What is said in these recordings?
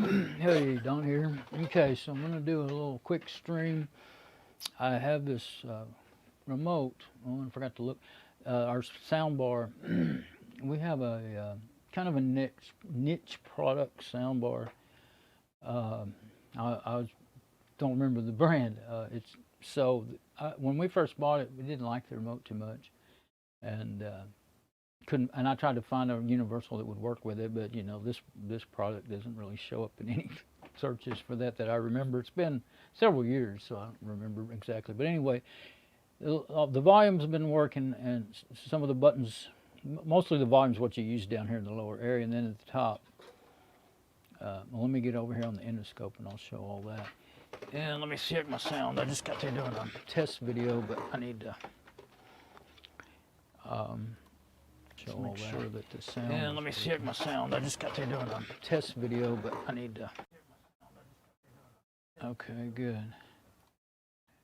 Hey, Don here. Okay, so I'm going to do a little quick stream. I have this remote. Oh, I forgot to look. Our sound bar. We have a kind of a niche product sound bar. I don't remember the brand. When we first bought it, we didn't like the remote too much, and couldn't. And I tried to find a universal that would work with it, but you know this product doesn't really show up in any searches for that I remember. It's been several years, so I don't remember exactly. But anyway, the volume's been working, and some of the buttons, mostly the volume's what you use down here in the lower area, and then at the top. Well, let me get over here on the endoscope, and I'll show all that. And let me check my sound. I just got there doing a test video, but I need to show all that. Sure that the sound. And let me check my sound. I just got there doing a test video, but I need to. Okay, good.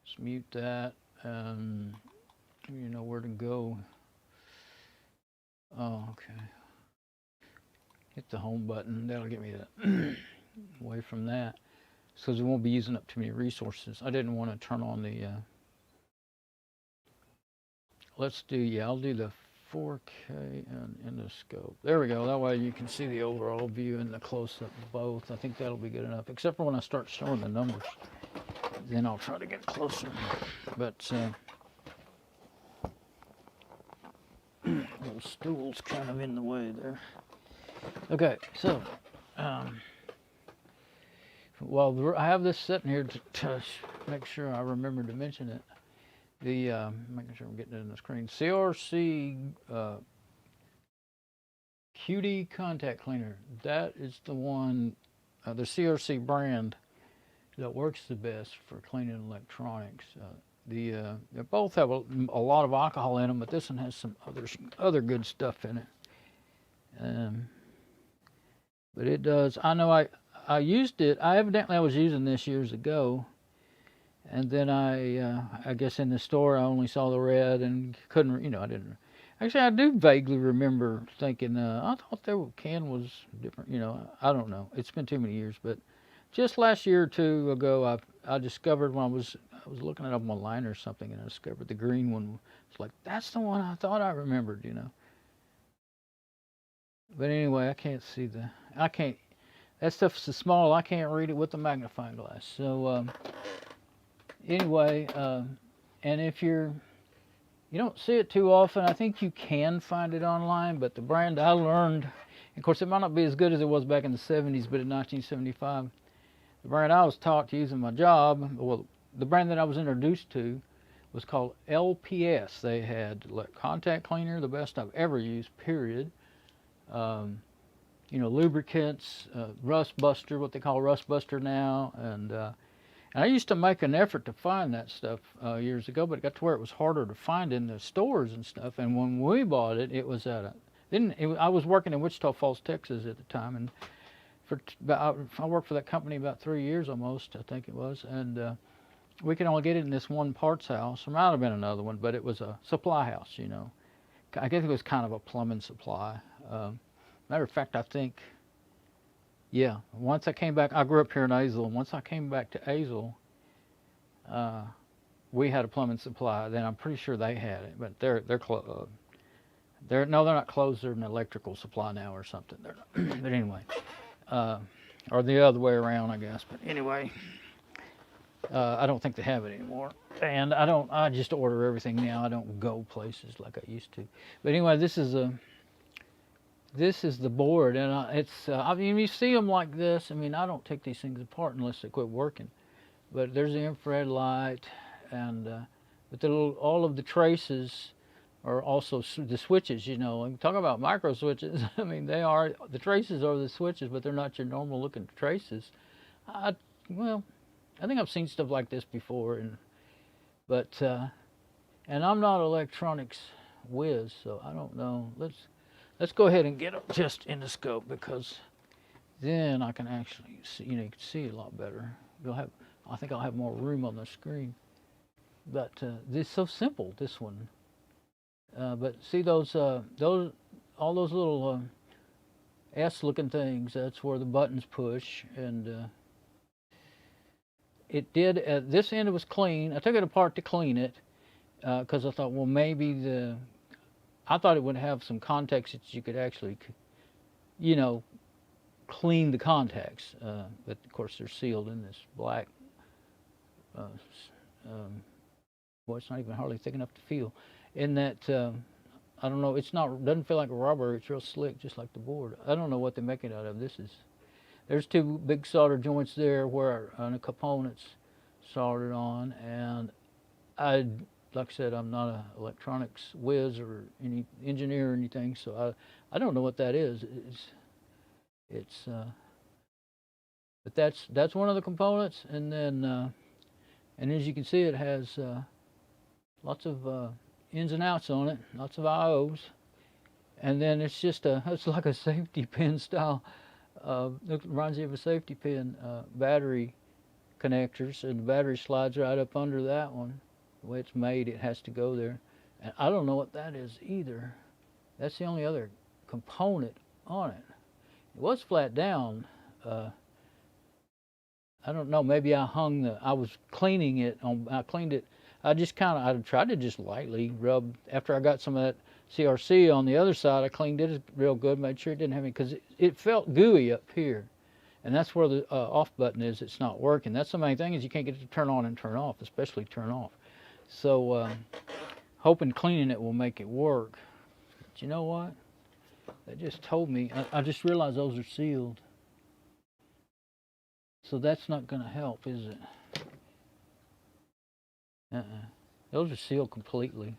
Let's mute that. You know where to go. Oh, okay. Hit the home button. That'll get me away from that, because we won't be using up too many resources. I didn't want to turn on the. I'll do the 4K and endoscope. There we go. That way you can see the overall view and the close-up both. I think that'll be good enough, except for when I start showing the numbers. Then I'll try to get closer. But little stool's kind of in the way there. Okay, so well, I have this sitting here to make sure I remember to mention it. Making sure I'm getting it in the screen. CRC QD contact cleaner. That is the one, the CRC brand that works the best for cleaning electronics. They both have a lot of alcohol in them, but this one has some other good stuff in it. But it does. I know I used it. I was using this years ago. And then I guess in the store I only saw the red and couldn't, I didn't. Actually, I do vaguely remember thinking, I thought their can was different, I don't know. It's been too many years, but just last year or two ago, I discovered when I was looking it up online or something, and I discovered the green one. It's like, that's the one I thought I remembered, But anyway, that stuff's so small, I can't read it with a magnifying glass. So, anyway, and if you don't see it too often, I think you can find it online, but the brand I learned, of course, it might not be as good as it was back in the 70s, but in 1975, the brand I was taught to use in my job, well, the brand that I was introduced to was called LPS. They had contact cleaner, the best I've ever used, period. Lubricants, rust buster, what they call rust buster now, and I used to make an effort to find that stuff years ago, but it got to where it was harder to find in the stores and stuff. And when we bought it, it was at I was working in Wichita Falls, Texas at the time, and I worked for that company about 3 years almost, I think it was, and we could only get it in this one parts house. There might have been another one, but it was a supply house, I guess it was kind of a plumbing supply. Matter of fact, I think. Yeah, once I came back, I grew up here in Azle, and once I came back to Azle, we had a plumbing supply. Then I'm pretty sure they had it, but they're closed. They're not closed. They're an electrical supply now or something. They're not. But anyway, or the other way around, I guess. But anyway, I don't think they have it anymore. And I just order everything now. I don't go places like I used to. But anyway, this is the board, and you see them like this. I mean, I don't take these things apart unless they quit working. But there's the infrared light, and but all of the traces are also the switches. And talk about micro switches. I mean, the traces are the switches, but they're not your normal looking traces. I think I've seen stuff like this before, and I'm not electronics whiz, so I don't know. Let's go ahead and get up just in the scope, because then I can actually see, you can see it a lot better. I think I'll have more room on the screen. But this is so simple, this one. But see all those little S-looking things. That's where the buttons push, and it did. This end was clean. I took it apart to clean it because I thought, well, maybe I thought it would have some contacts that you could actually, you know, clean the contacts. But of course, they're sealed in this black. Well, it's not even hardly thick enough to feel. In that, I don't know. It's not. Doesn't feel like rubber. It's real slick, just like the board. I don't know what they make it out of. There's two big solder joints there where the components soldered on, and like I said, I'm not an electronics whiz or any engineer or anything, so I don't know what that is. But that's one of the components, and then and as you can see, it has lots of ins and outs on it, lots of IOs, and then it's like a safety pin style. It reminds you of a safety pin battery connectors, and the battery slides right up under that one. The way it's made, it has to go there. And I don't know what that is either. That's the only other component on it. It was flat down. I don't know, maybe I was cleaning it, I cleaned it. I tried to just lightly rub, after I got some of that CRC on the other side, I cleaned it real good, made sure it didn't have any, because it felt gooey up here. And that's where the off button is. It's not working. That's the main thing, is you can't get it to turn on and turn off, especially turn off. So hoping cleaning it will make it work. But you know what? They just told me, I just realized those are sealed. So that's not going to help, is it? Those are sealed completely.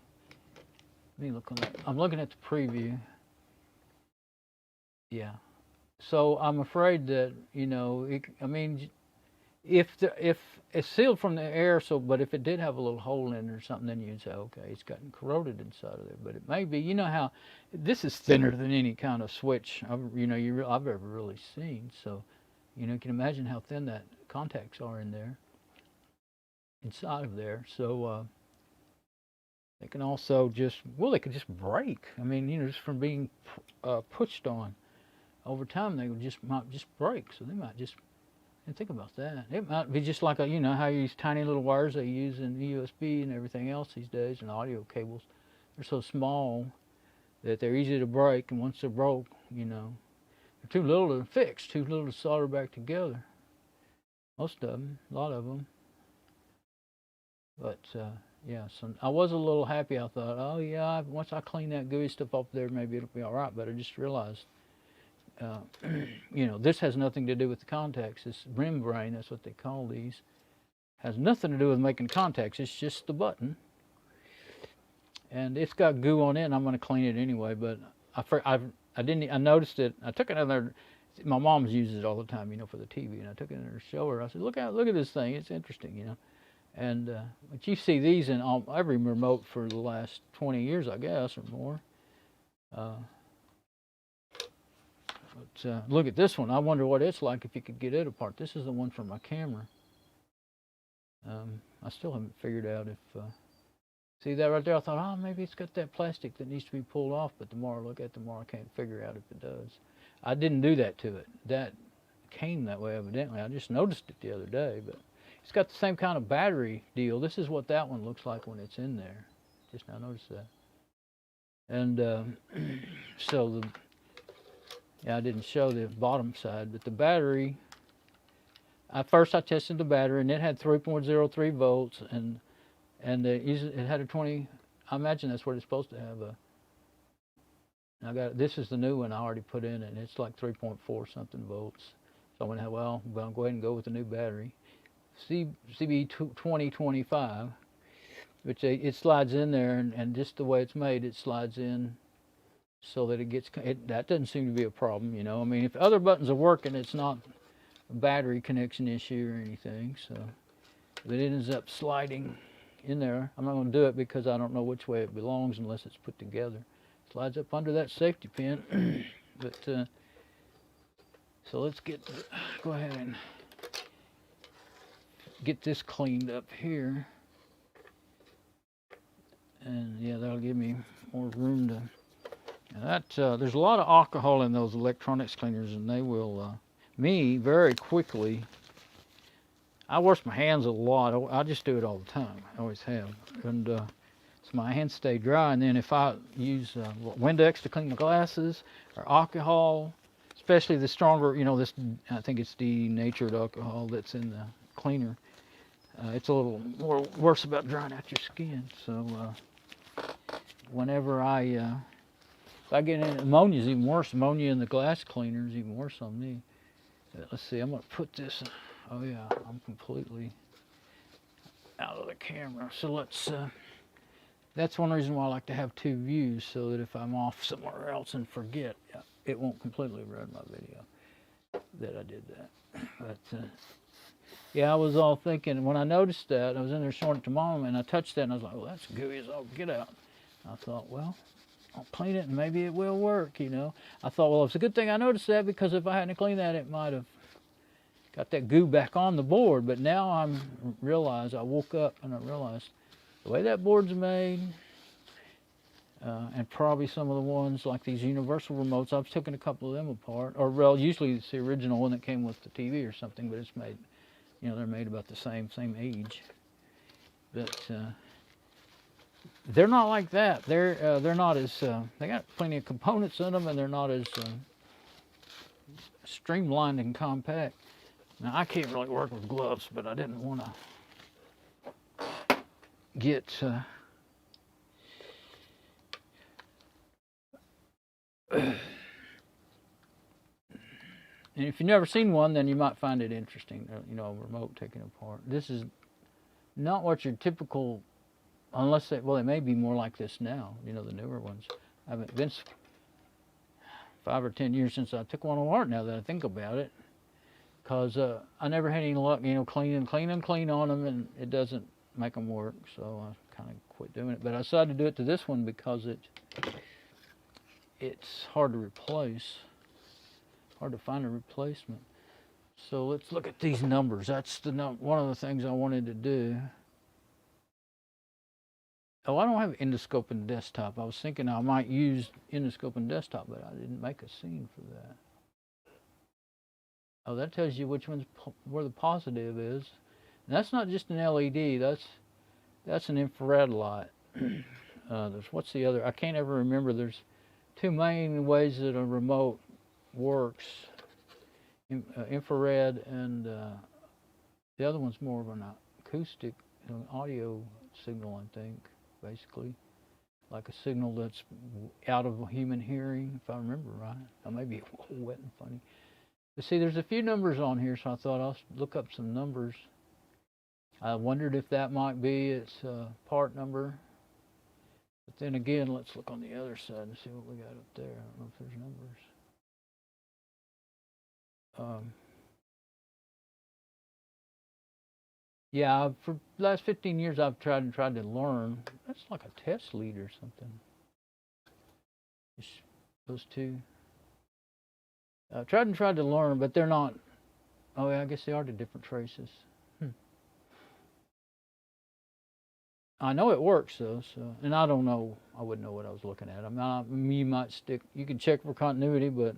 Let me look on that. I'm looking at the preview. Yeah. So I'm afraid that, you know, if it's sealed from the air, but if it did have a little hole in it or something, then you'd say, okay, it's gotten corroded inside of there. But it may be, you know how this is thinner than any kind of switch I've ever really seen. So, you know, you can imagine how thin that contacts are inside of there. So they can also they could just break. I mean, you know, just from being pushed on. Over time, they might just break. So they might just, and think about that. It might be just like you know how you use tiny little wires they use in USB and everything else these days, and audio cables. They're so small that they're easy to break, and once they're broke, you know, they're too little to fix, too little to solder back together. Most of them, a lot of them. But yeah, so I was a little happy. I thought, oh yeah, once I clean that gooey stuff up there, maybe it'll be all right. But I just realized, you know, this has nothing to do with the contacts. This membrane, that's what they call these, has nothing to do with making contacts. It's just the button, and it's got goo on it, and I'm going to clean it anyway. But I noticed it. I took another. My mom's uses it all the time, you know, for the TV, and I took it in her to show her. I said, look at this thing. It's interesting, you know. And but you see these in every remote for the last 20 years, I guess, or more. But look at this one. I wonder what it's like if you could get it apart. This is the one from my camera. I still haven't figured out if... see that right there? I thought, oh, maybe it's got that plastic that needs to be pulled off, but the more I look at it, the more I can't figure out if it does. I didn't do that to it. That came that way, evidently. I just noticed it the other day, but it's got the same kind of battery deal. This is what that one looks like when it's in there. Just now noticed that. And so I didn't show the bottom side, but the battery, first I tested the battery, and it had 3.03 volts, and it had a 20, I imagine that's what it's supposed to have. This is the new one I already put in, and it's like 3.4 something volts. So I went, well, I'll go ahead and go with the new battery. CB2025, which it slides in there, and just the way it's made, it slides in so that that doesn't seem to be a problem, you know. I mean, if other buttons are working, it's not a battery connection issue or anything. So if it ends up sliding in there, I'm not going to do it because I don't know which way it belongs unless it's put together. It slides up under that safety pin. But so let's go ahead and get this cleaned up here, and yeah, that'll give me more room to. And that there's a lot of alcohol in those electronics cleaners, and they will me very quickly. I wash my hands a lot. I just do it all the time. I always have, and so my hands stay dry. And then if I use Windex to clean the glasses or alcohol, especially the stronger, you know, this I think it's denatured alcohol that's in the cleaner. It's a little more worse about drying out your skin. So whenever if I get in, ammonia is even worse. Ammonia in the glass cleaner is even worse on me. Let's see, I'm going to put this, oh yeah, I'm completely out of the camera. So let's, that's one reason why I like to have two views, so that if I'm off somewhere else and forget, it won't completely ruin my video that I did that. But yeah, I was all thinking, when I noticed that, I was in there showing it to Mom, and I touched that, and I was like, well, that's gooey as all get out. I thought, well, I'll clean it and maybe it will work, you know. I thought, well, it's a good thing I noticed that, because if I hadn't cleaned that, it might have got that goo back on the board. But now I woke up and I realized the way that board's made, and probably some of the ones like these universal remotes, I've taken a couple of them apart, or well, usually it's the original one that came with the TV or something, but it's made, you know, they're made about the same age. But they're not like that. They're not as they got plenty of components in them, and they're not as streamlined and compact. Now I can't really work with gloves, but I didn't want to get and if you've never seen one, then you might find it interesting. You know, a remote taken apart. This is not what your typical, unless they, well, it may be more like this now. You know, the newer ones. I haven't been 5 or 10 years since I took one apart. Now that I think about it, because I never had any luck. You know, clean on them, and it doesn't make them work. So I kind of quit doing it. But I decided to do it to this one because it's hard to replace. Hard to find a replacement. So let's look at these numbers. That's one of the things I wanted to do. Oh, I don't have endoscope in desktop. I was thinking I might use endoscope in desktop, but I didn't make a scene for that. Oh, that tells you which one's where the positive is. And that's not just an LED. That's an infrared light. What's the other? I can't ever remember. There's two main ways that a remote works. Infrared, and the other one's more of an acoustic, audio signal, I think, basically. Like a signal that's out of human hearing, if I remember right. I may be wet and funny. But see, there's a few numbers on here, so I thought I'll look up some numbers. I wondered if that might be its part number. But then again, let's look on the other side and see what we got up there. I don't know if there's numbers. Yeah, for the last 15 years, I've tried to learn. That's like a test lead or something. Those two. I've tried to learn, but they're not. Oh, yeah, I guess they are the different traces. I know it works though, and I don't know. I wouldn't know what I was looking at. I mean, you might stick. You can check for continuity, but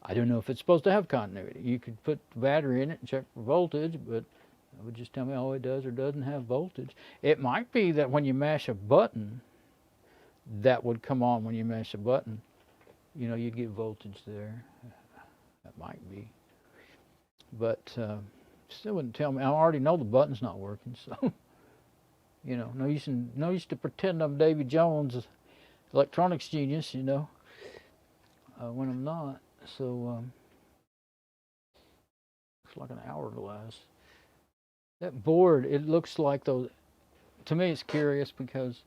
I don't know if it's supposed to have continuity. You could put the battery in it and check for voltage, but it would just tell me, oh, it does or doesn't have voltage. It might be that when you mash a button, that would come on when you mash a button. You know, you get voltage there. That might be. But still wouldn't tell me. I already know the button's not working, so, you know, no use to pretend I'm Davy Jones, electronics genius, you know, when I'm not. So, looks like an hourglass. That board, it looks like those, to me it's curious because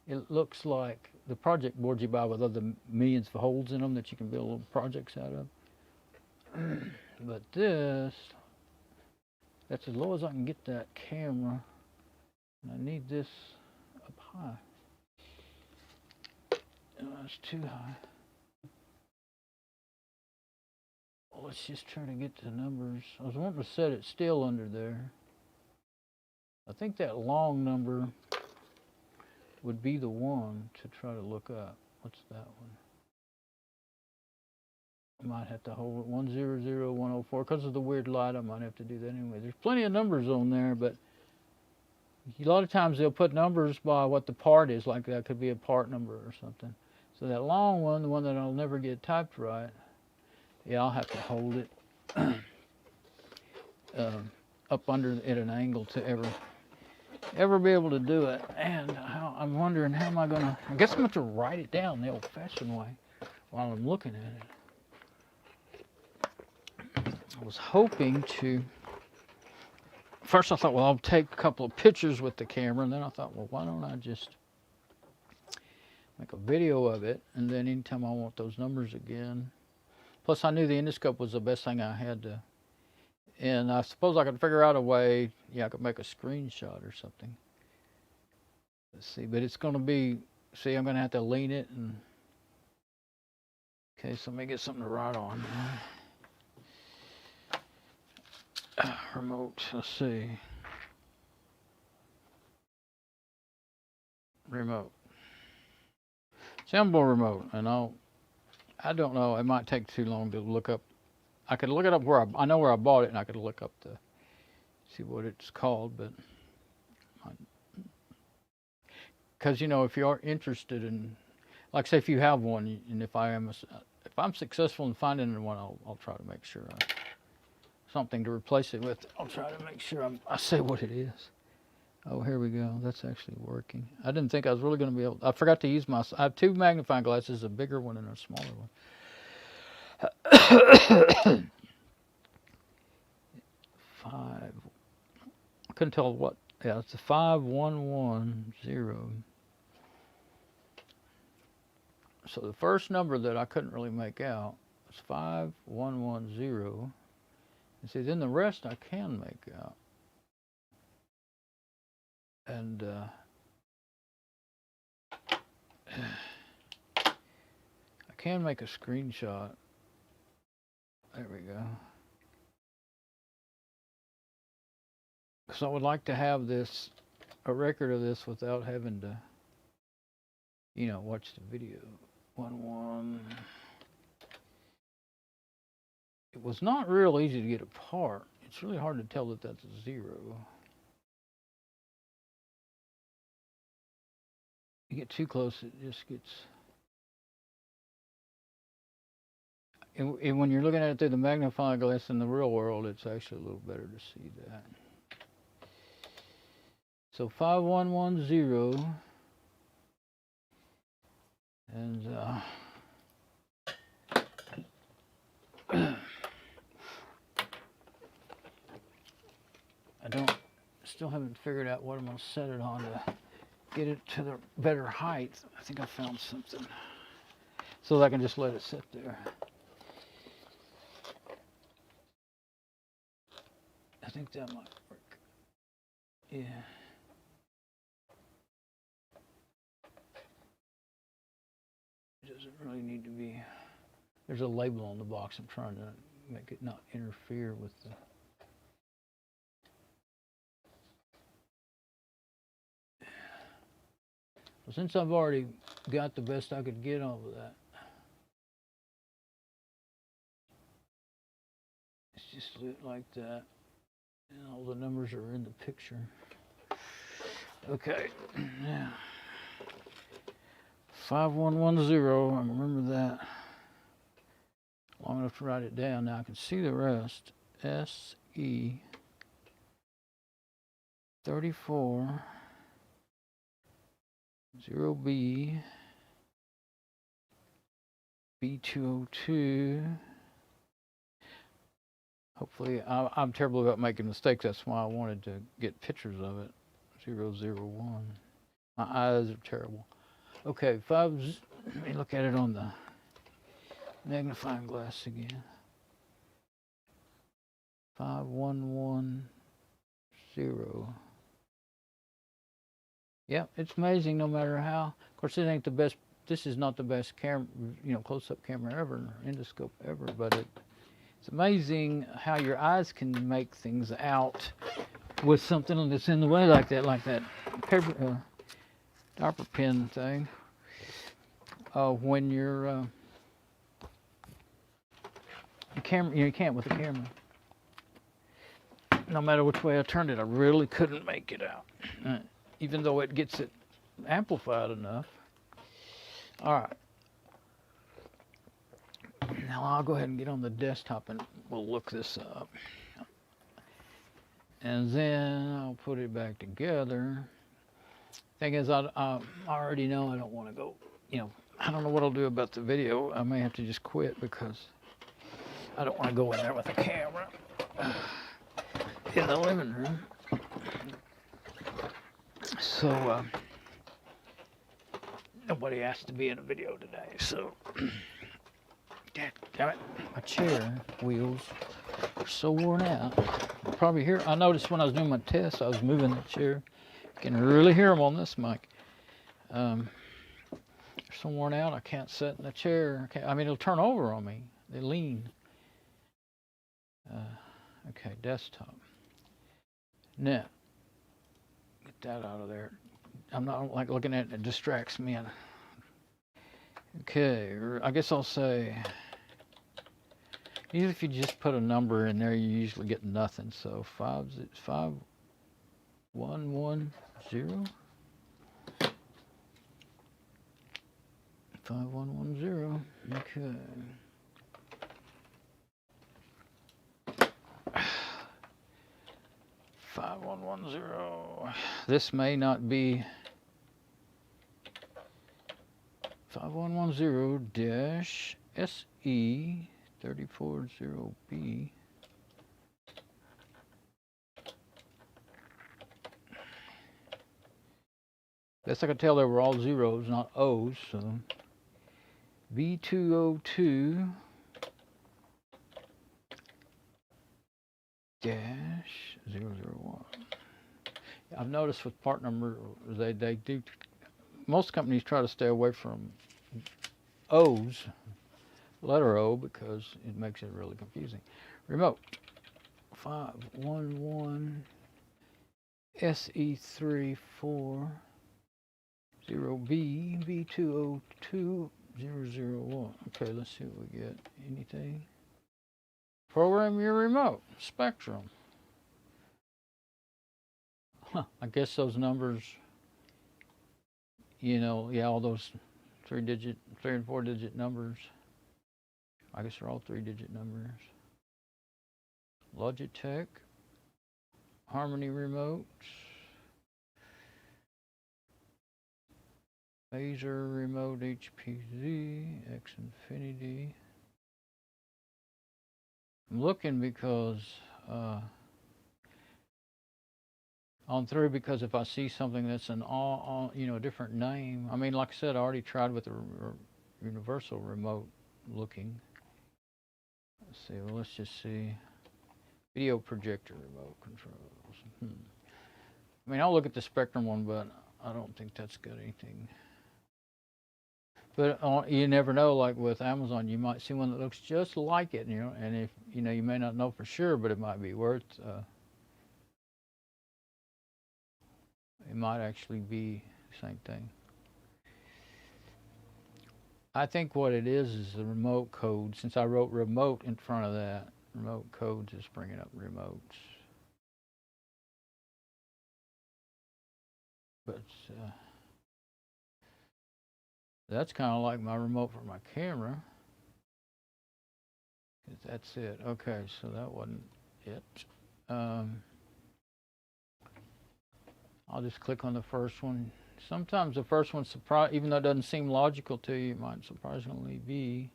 it looks like the project boards you buy with other millions of holes in them that you can build little projects out of. But this, that's as low as I can get that camera. And I need this up high. No, that's too high. Well, let's just try to get the numbers. I was wanting to set it still under there. I think that long number would be the one to try to look up. What's that one? I might have to hold it 100104 because of the weird light. I might have to do that anyway. There's plenty of numbers on there, but a lot of times they'll put numbers by what the part is, like that could be a part number or something. So that long one, the one that I'll never get typed right, yeah, I'll have to hold it up under at an angle to ever be able to do it. And I'm wondering how am I gonna, I guess I'm going to write it down the old-fashioned way while I'm looking at it. I was hoping to, first I thought, well, I'll take a couple of pictures with the camera, and then I thought, well, why don't I just make a video of it, and then anytime I want those numbers again. Plus I knew the endoscope was the best thing I had to, and I suppose I could figure out a way, yeah, I could make a screenshot or something. Let's see, but it's going to be, see, I'm going to have to lean it, and okay, so let me get something to write on. Remote, let's see. Remote. Soundbar remote, and I don't know, it might take too long to look up. I could look it up where I know where I bought it, and I could look up to see what it's called, but because you know, if you are interested in, like say if you have one, and if I'm successful in finding one, I'll try to make sure something to replace it with. I'll try to make sure I say what it is. Oh, here we go. That's actually working. I didn't think I was really going to be able. I forgot to use I have two magnifying glasses, a bigger one and a smaller one. 5. I couldn't tell what. Yeah, it's a 5110. So the first number that I couldn't really make out was 5110. And see, then the rest I can make out. And I can make a screenshot. There we go. Because I would like to have this, a record of this without having to, you know, watch the video. 11. It was not real easy to get apart. It's really hard to tell that that's a 0. You get too close, it just gets. And when you're looking at it through the magnifying glass in the real world, it's actually a little better to see that. So 5110, and still haven't figured out what I'm going to set it on to get it to the better height. I think I found something. So I can just let it sit there. I think that might work. Yeah. It doesn't really need to be. There's a label on the box. I'm trying to make it not interfere with the. Well, since I've already got the best I could get off of that, it's just lit like that, and all the numbers are in the picture. Okay, yeah. 5110, I remember that. Long enough to write it down. Now I can see the rest. SE 34 0B B202. Hopefully, I'm terrible about making mistakes. That's why I wanted to get pictures of it. 001. My eyes are terrible. Okay, let me look at it on the magnifying glass again. 5110. Yeah, it's amazing no matter how. Of course, it ain't the best. This is not the best camera, you know, close-up camera ever, endoscope ever, but it's amazing how your eyes can make things out with something that's in the way like that paper diaper pen thing. When you're camera, you can't with the camera. No matter which way I turned it, I really couldn't make it out. Even though it gets it amplified enough. All right. Now I'll go ahead and get on the desktop and we'll look this up. And then I'll put it back together. Thing is, I already know I don't want to go, I don't know what I'll do about the video. I may have to just quit because I don't want to go in there with a camera in the living room. So, nobody asked to be in a video today, so, damn it, my chair wheels are so worn out. Probably hear, I noticed when I was doing my test, I was moving the chair. You can really hear them on this mic. They're so worn out, I can't sit in the chair. I mean, it'll turn over on me. They lean. Okay, desktop. Now, get that out of there. I don't like looking at it, it distracts me. Okay, I guess I'll say, usually if you just put a number in there, you usually get nothing. So 5110. 5110. Okay. This may not be 5110-SE340B. Best I could tell, they were all zeros, not O's, so B202 -001. I've noticed with part number, they do, most companies try to stay away from O's, letter O, because it makes it really confusing. Remote, 511 SE340B, B202-001. Okay, let's see what we get. Anything? Program your remote. Spectrum. Huh, I guess those numbers, all those 3 and 4 digit numbers. I guess they're all 3-digit numbers. Logitech. Harmony remotes. Acer remote HPZ. Xfinity. I'm looking because on through, because if I see something that's an a different name, I mean, like I said, I already tried with the universal remote looking. Let's see. Well, let's just see. Video projector remote controls. I mean, I'll look at the Spectrum one, but I don't think that's got anything. But you never know, like with Amazon, you might see one that looks just like it, and if, you may not know for sure, but it might be worth, it might actually be the same thing. I think what it is the remote code. Since I wrote remote in front of that, remote codes is bringing up remotes. But that's kind of like my remote for my camera. That's it. Okay, so that wasn't it. I'll just click on the first one. Sometimes the first one, even though it doesn't seem logical to you, it might surprisingly be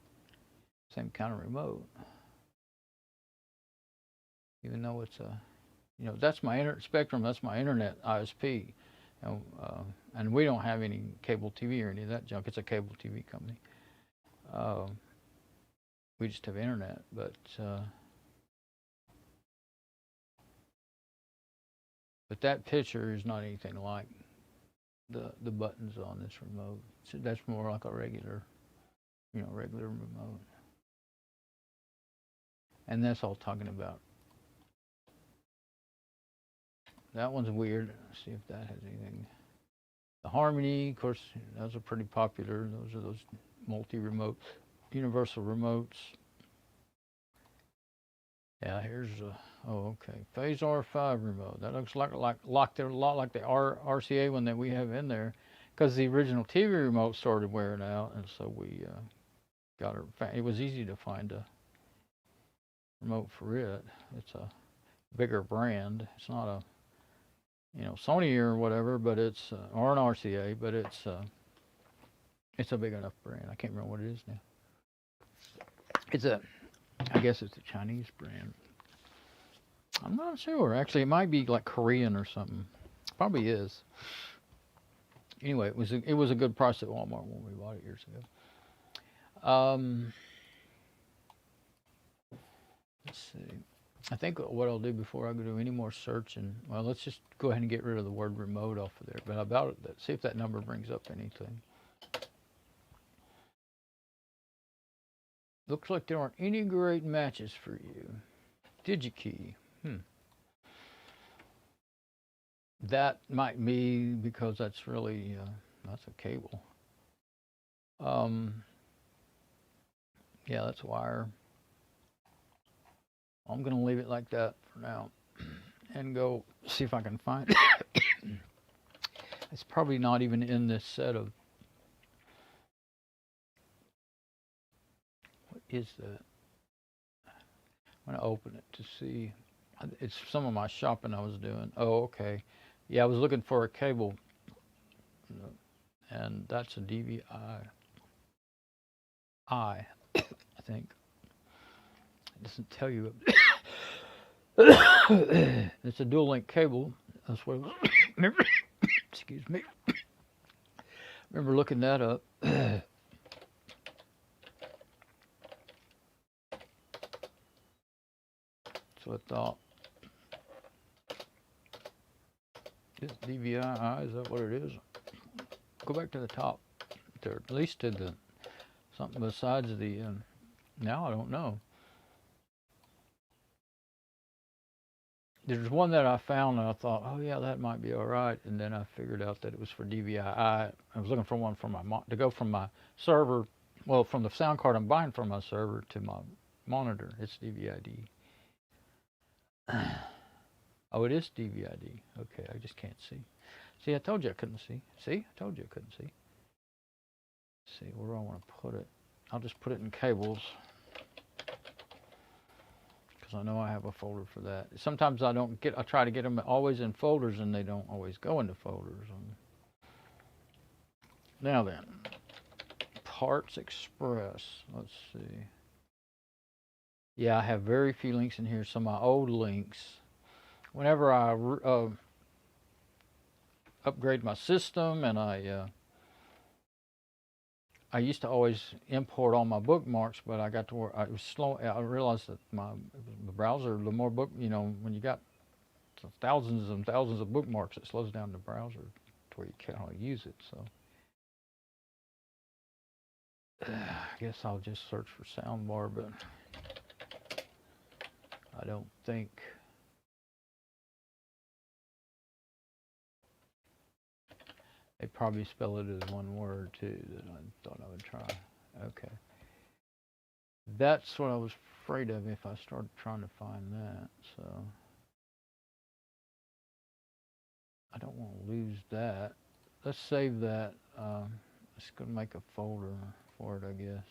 the same kind of remote. Even though it's a, that's my Spectrum, that's my internet ISP. And we don't have any cable TV or any of that junk. It's a cable TV company. We just have internet, but that picture is not anything like the buttons on this remote. So that's more like a regular, regular remote. And that's all talking about. That one's weird. Let's see if that has anything. The Harmony, of course, those are pretty popular. Those are those multi-remote, universal remotes. Yeah, here's oh, okay. Phase R5 remote. That looks like a lot like the RCA one that we have in there, because the original TV remote started wearing out, and so we got it. It was easy to find a remote for it. It's a bigger brand. It's not a Sony or whatever, but it's or an RCA, but it's a big enough brand. I can't remember what it is now. I guess it's a Chinese brand. I'm not sure. Actually, it might be like Korean or something. Probably is. Anyway, it was a good price at Walmart when we bought it years ago. Let's see. I think what I'll do before I go do any more searching, well, let's just go ahead and get rid of the word remote off of there. But about it, see if that number brings up anything. Looks like there aren't any great matches for you. DigiKey. That might be because that's really, that's a cable. Yeah, that's wire. I'm going to leave it like that for now and go see if I can find it. It's probably not even in this set of... What is that? I'm going to open it to see. It's some of my shopping I was doing. Oh, okay. Yeah, I was looking for a cable, and that's a DVI. I think. It doesn't tell you. It's a dual link cable. That's what it was. Remember? Excuse me. Remember looking that up. So I thought, is DVI, is that what it is? Go back to the top there, at least to the something besides the, now I don't know. There's one that I found and I thought, oh yeah, that might be all right. And then I figured out that it was for DVI. I was looking for one for my, to go from my server, well, from the sound card I'm buying from my server to my monitor. It's DVI-D. Oh, it is DVI-D. Okay, I just can't see. See, I told you I couldn't see. See, I told you I couldn't see. Let's see, where do I want to put it? I'll just put it in cables, because I know I have a folder for that. Sometimes I try to get them always in folders, and they don't always go into folders. Now then, Parts Express. Let's see. Yeah, I have very few links in here. Some of my old links. Whenever I upgrade my system, and I used to always import all my bookmarks, but I got to where I was slow. I realized that the browser, the more when you got thousands and thousands of bookmarks, it slows down the browser to where you can't really use it. So I guess I'll just search for soundbar, but I don't think. They probably spell it as one word too, that I thought I would try. Okay. That's what I was afraid of if I started trying to find that, so. I don't want to lose that. Let's save that. Let's go make a folder for it, I guess.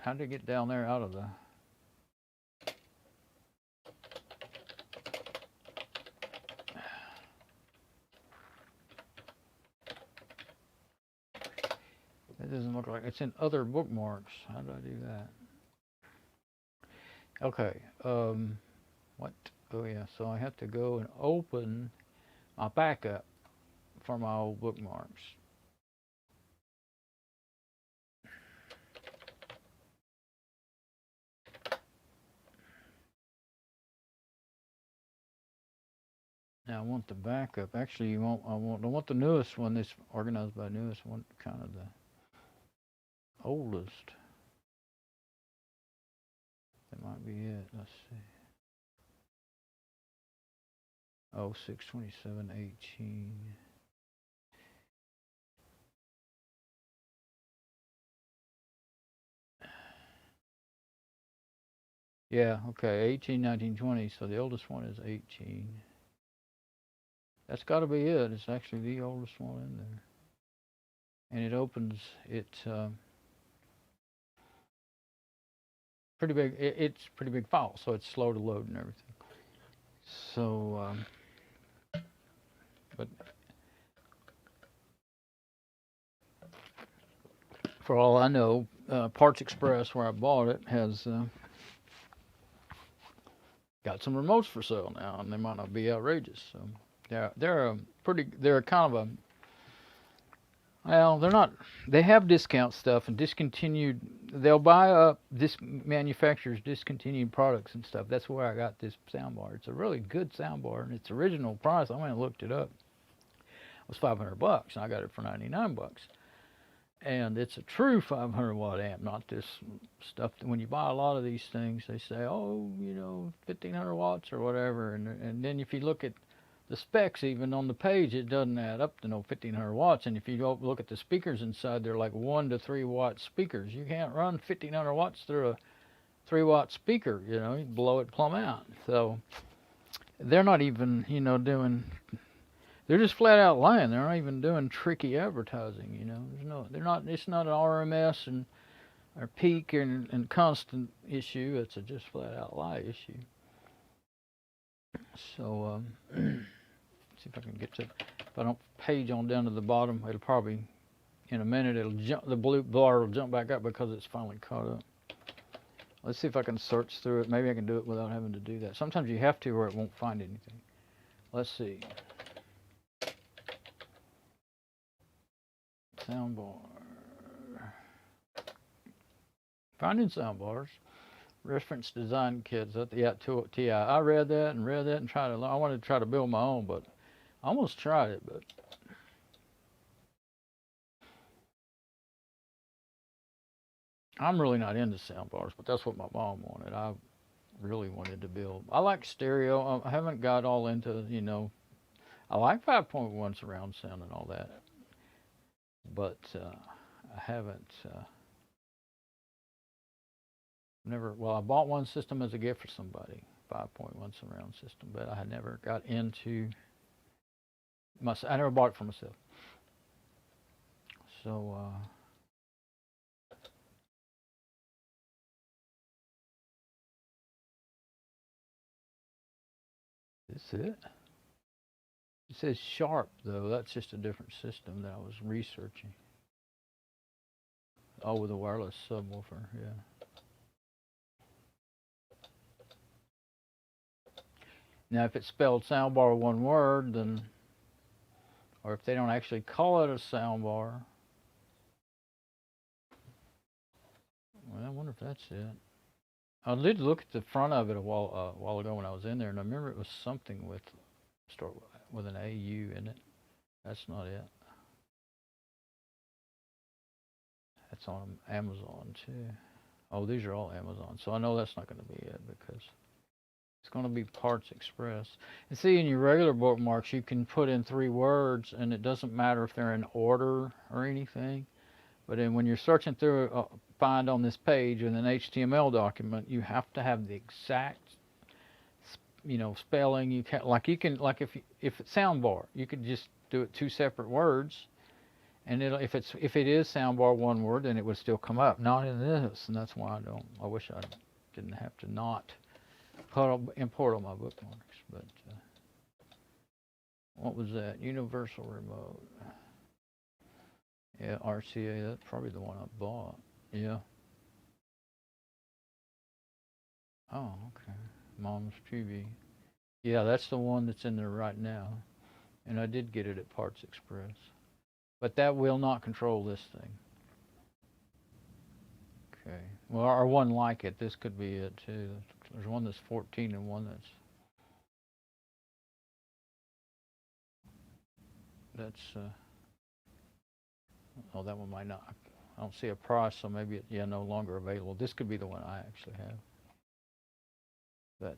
How did it get down there out of the... It doesn't look like it's in other bookmarks. How do I do that? Okay. What? Oh yeah. So I have to go and open my backup for my old bookmarks. Now I want the backup. Actually, I don't want the newest one. This organized by newest. I want kind of the oldest. That might be it. Let's see. Oh, 6/27/18. Yeah, okay, 18, 19, 20. So the oldest one is 18. That's got to be it. It's actually the oldest one in there. And it opens, pretty big. It's pretty big file, so it's slow to load and everything. So, but for all I know, Parts Express, where I bought it, has got some remotes for sale now, and they might not be outrageous. So they're kind of a, well, they're not. They have discount stuff and discontinued. They'll buy up this manufacturers' discontinued products and stuff. That's where I got this soundbar. It's a really good soundbar, and its original price, I went and looked it up, was $500, and I got it for $99. And it's a true 500 watt amp, not this stuff that when you buy a lot of these things, they say, oh, 1500 watts or whatever. And then if you look at the specs, even on the page, it doesn't add up to no 1500 watts. And if you go look at the speakers inside, they're like 1 to 3 watt speakers. You can't run 1500 watts through a 3 watt speaker, you blow it plumb out. So they're not even, doing. They're just flat out lying. They're not even doing tricky advertising, They're not. It's not an RMS and or peak and constant issue. It's a just flat out lie issue. So see if I can get to. If I don't page on down to the bottom, it'll probably in a minute it'll jump. The blue bar will jump back up because it's finally caught up. Let's see if I can search through it. Maybe I can do it without having to do that. Sometimes you have to, or it won't find anything. Let's see. Soundbar. Finding soundbars. Reference design kits at the TI. I read that and tried to. I wanted to try to build my own, but I almost tried it, but I'm really not into soundbars. But that's what my mom wanted. I really wanted to build. I like stereo. I haven't got all into I like 5.1 surround sound and all that, but I haven't. Never. Well, I bought one system as a gift for somebody, 5.1 surround system, but I had never got into I never bought it for myself. So that's it. It says Sharp though. That's just a different system that I was researching. Oh, with a wireless subwoofer, yeah. Now, if it's spelled soundbar one word, then, or if they don't actually call it a soundbar, well, I wonder if that's it. I did look at the front of it a while ago when I was in there, and I remember it was something with start with an AU in it. That's not it. That's on Amazon too. Oh, these are all Amazon, so I know that's not going to be it because it's going to be Parts Express. And see, in your regular bookmarks, you can put in 3 words, and it doesn't matter if they're in order or anything. But then when you're searching through, find on this page in an HTML document, you have to have the exact, spelling. You can like if it's soundbar, you could just do it 2 separate words, and if it is soundbar 1 word, then it would still come up. Not in this, and that's why I wish I didn't have to not import all my bookmarks. But what was that? Universal remote. Yeah, RCA. That's probably the one I bought. Yeah. Oh, okay. Mom's TV. Yeah, that's the one that's in there right now, and I did get it at Parts Express. But that will not control this thing. Okay. Well, or one like it. This could be it too. There's one that's 14 and one that's oh, that one might not. I don't see a price, so maybe no longer available. This could be the one I actually have. But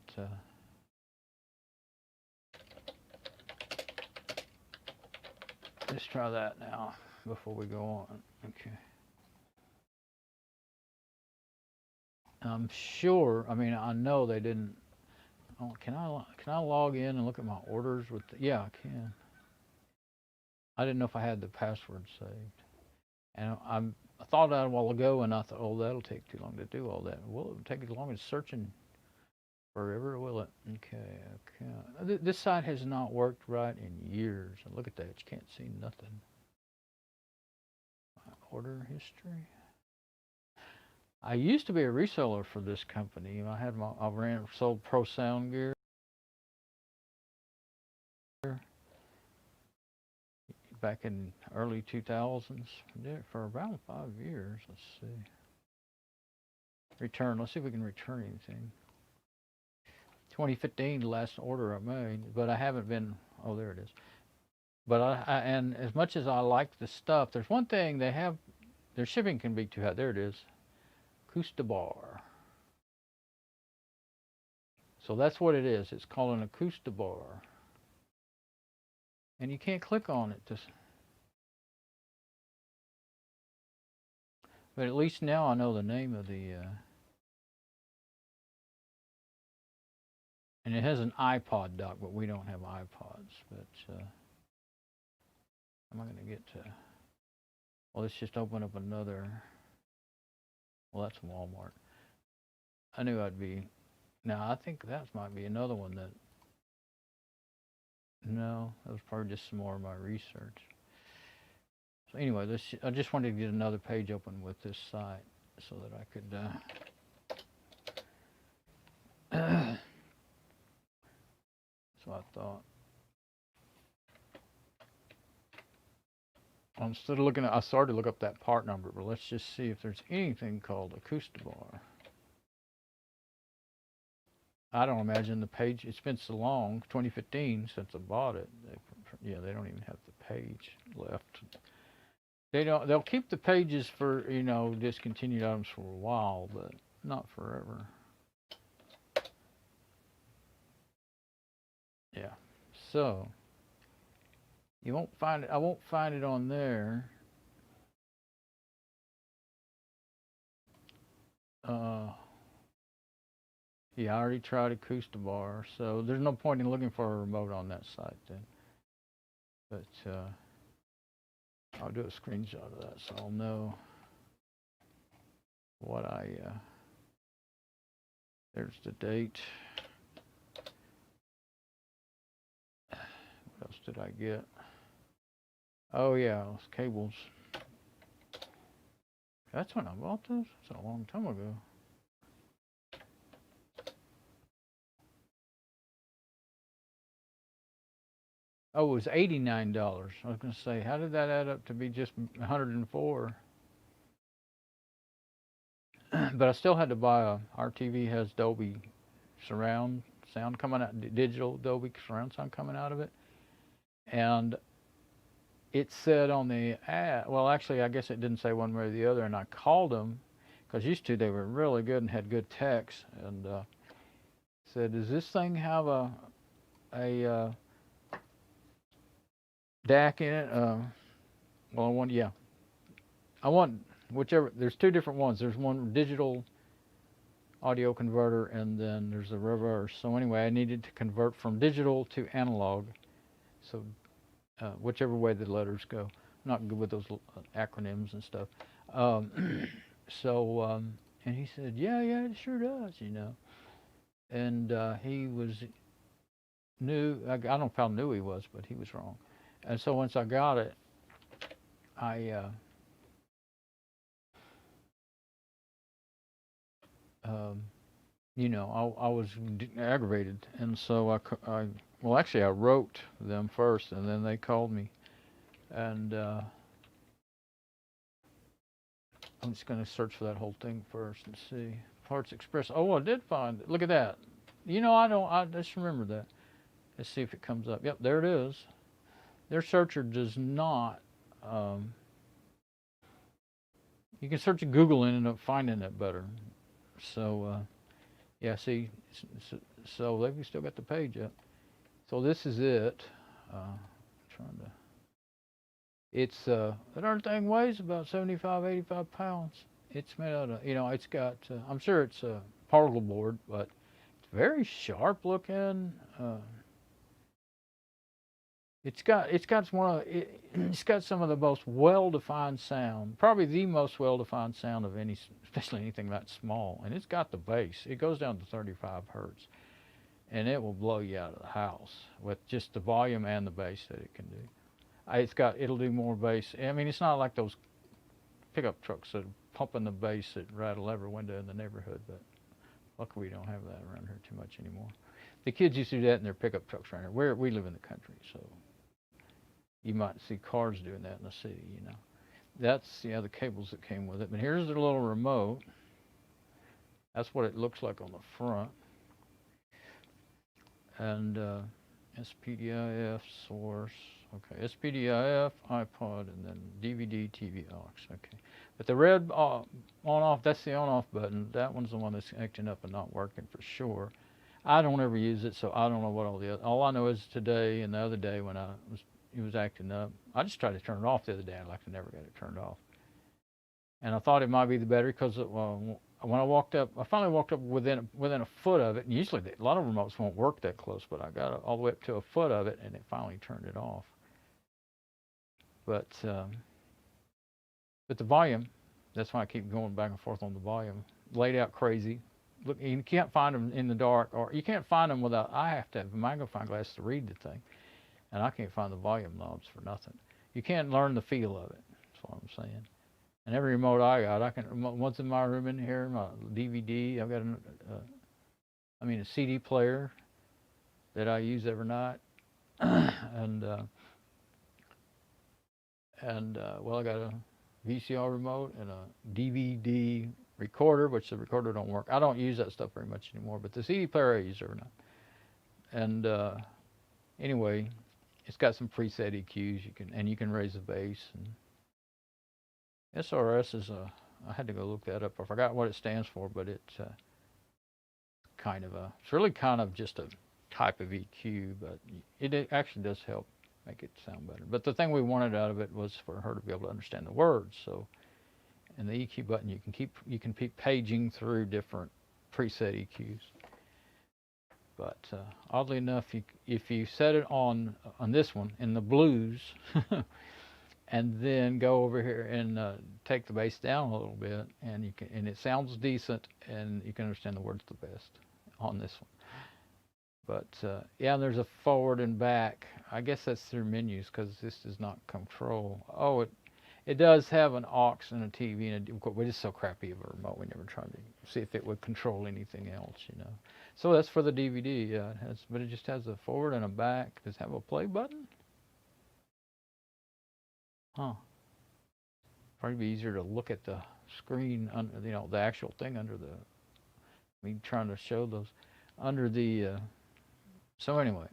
let's try that now before we go on. Okay. I'm sure, I mean, I know they didn't. Oh, can I log in and look at my orders with yeah, I can. I didn't know if I had the password saved. And I thought that a while ago, and I thought, oh, that'll take too long to do all that. Will it take as long as searching forever, will it? Okay, okay. This site has not worked right in years. And look at that, you can't see nothing. My order history. I used to be a reseller for this company. I sold Pro Sound Gear back in early 2000s. Did it for about 5 years. Let's see. Return. Let's see if we can return anything. 2015, the last order I made, but I haven't been. Oh, there it is. But and as much as I like the stuff, there's one thing they have. Their shipping can be too high. There it is. AcoustaBar. So that's what it is. It's called an AcoustaBar. And you can't click on it to. But at least now I know the name of the. And it has an iPod dock, but we don't have iPods. But am I going to get to? Well, let's just open up another. Well, that's Walmart. I knew I'd be. Now I think that might be another one that. No, that was probably just some more of my research. So anyway, I just wanted to get another page open with this site so that I could. So I thought. Instead of looking at, I started to look up that part number, but let's just see if there's anything called AcoustaBar. I don't imagine the page, it's been so long, 2015, since I bought it. They don't even have the page left. They'll keep the pages for, discontinued items for a while, but not forever. Yeah, so you won't find it, I won't find it on there. Yeah, I already tried AcoustaBar, so there's no point in looking for a remote on that site then. But I'll do a screenshot of that so I'll know what there's the date. What else did I get? Oh yeah, those cables. That's when I bought those? That's a long time ago. Oh, it was $89. I was going to say, how did that add up to be just 104? But I still had to buy our TV has Dolby surround sound coming out, digital Dolby surround sound coming out of it. And it said on the ad, well, actually, I guess it didn't say one way or the other. And I called them because used to they were really good and had good techs. And said, does this thing have a DAC in it? Well, I want whichever. There's two different ones. There's one digital audio converter, and then there's the reverse. So anyway, I needed to convert from digital to analog. So whichever way the letters go. I'm not good with those acronyms and stuff. And he said, yeah, it sure does, And he was new. I don't know how new he was, but he was wrong. And so once I got it, I was aggravated, and so I wrote them first, and then they called me, and I'm just going to search for that whole thing first and see. Parts Express. Oh, I did find it. Look at that. I just remember that. Let's see if it comes up. Yep, there it is. Their searcher does not. You can search Google and end up finding it better. So, yeah, see, so they've still got the page up. So this is it. Trying to. It's that darn thing weighs about 75, 85 pounds, It's made out of, it's got, I'm sure it's a particle board, but it's very sharp looking. It's got some of the most well-defined sound, probably the most well-defined sound of any, especially anything that small. And it's got the bass. It goes down to 35 hertz, and it will blow you out of the house with just the volume and the bass that it can do. It'll do more bass. I mean, it's not like those pickup trucks that are pumping the bass that rattle every window in the neighborhood, but luckily we don't have that around here too much anymore. The kids used to do that in their pickup trucks around here. We live in the country, so you might see cars doing that in the city, That's the other cables that came with it. But here's the little remote. That's what it looks like on the front. And SPDIF source. Okay, SPDIF, iPod, and then DVD, TV aux. Okay. But the red on-off, that's the on-off button. That one's the one that's acting up and not working for sure. I don't ever use it, so I don't know what all I know is today and the other day when it was acting up. I just tried to turn it off the other day. I never got it turned off. And I thought it might be the battery because when I finally walked up within a foot of it. And usually a lot of remotes won't work that close, but I got all the way up to a foot of it, and it finally turned it off. But the volume, that's why I keep going back and forth on the volume. Laid out crazy. Look, you can't find them in the dark, or you can't find them without. I have to have a magnifying glass to read the thing, and I can't find the volume knobs for nothing. You can't learn the feel of it. That's what I'm saying. And every remote I got, one's in my room in here, my DVD. I've got a CD player that I use every night, and I got a VCR remote and a DVD recorder, which the recorder don't work. I don't use that stuff very much anymore, but the CD player I use every night. And anyway, it's got some preset EQs you can raise the bass. And SRS is I had to go look that up. I forgot what it stands for, but it's really kind of just a type of EQ, but it actually does help make it sound better. But the thing we wanted out of it was for her to be able to understand the words. So, and the EQ button, you can keep paging through different preset EQs. But oddly enough, if you set it on this one in the blues, and then go over here and take the bass down a little bit, and it sounds decent, and you can understand the words the best on this one. But yeah, there's a forward and back. I guess that's through menus because this does not control. Oh, it does have an aux and a TV, and we're just so crappy of a remote. We never tried to see if it would control anything else, So that's for the DVD. Yeah, but it just has a forward and a back. Does it have a play button? Huh. Probably be easier to look at the screen, the actual thing under me trying to show those under the. So anyway.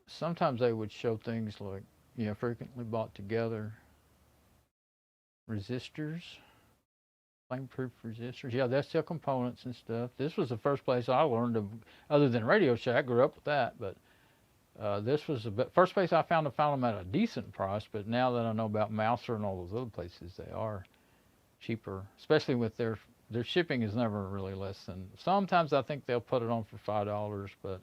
Sometimes they would show things like, frequently bought together resistors, flame-proof resistors. Yeah, that's still components and stuff. This was the first place I learned of, other than Radio Shack. I grew up with that, but this was the first place I found them at a decent price. But now that I know about Mouser and all those other places, they are cheaper, especially with their shipping is never really less than. Sometimes I think they'll put it on for $5, but.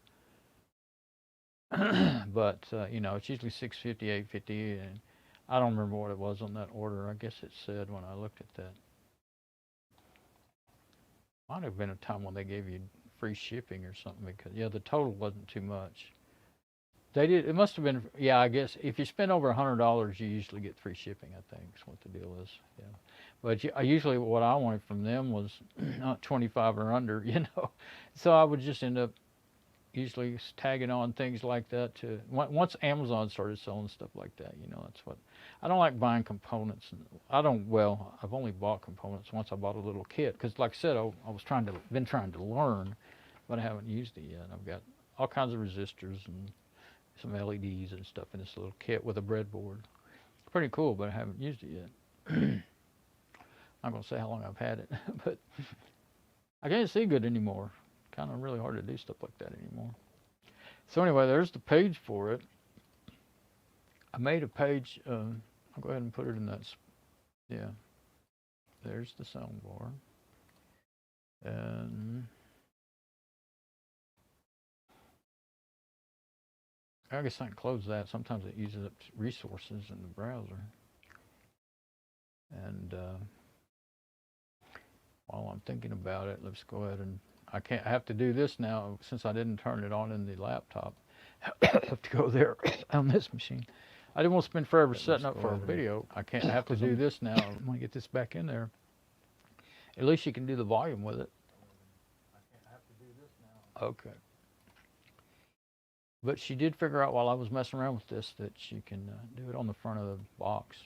It's usually $6.50, $8.50, and I don't remember what it was on that order. I guess it said when I looked at that. Might have been a time when they gave you free shipping or something, because the total wasn't too much. They did. It must have been. Yeah, I guess if you spend over $100, you usually get free shipping. I think is what the deal is. Yeah, but usually what I wanted from them was not 25 or under. So I would just end up usually tagging on things like that to once Amazon started selling stuff like that. That's what I don't like buying components. I've only bought components once. I bought a little kit because, like I said, I was been trying to learn, but I haven't used it yet. I've got all kinds of resistors and some LEDs and stuff in this little kit with a breadboard. It's pretty cool, but I haven't used it yet. I'm not gonna say how long I've had it, but I can't see good anymore. Kind of really hard to do stuff like that anymore. So anyway, there's the page for it. I made a page I'll go ahead and put it in that. Yeah, there's the sound bar. And I guess I can close that. Sometimes it uses up resources in the browser. And while I'm thinking about it, let's go ahead and I have to do this now since I didn't turn it on in the laptop. I have to go there on this machine. I didn't want to spend forever setting up for a video. I have to do this now. I'm going to get this back in there. At least you can do the volume with it. I have to do this now. Okay. But she did figure out while I was messing around with this that she can do it on the front of the box.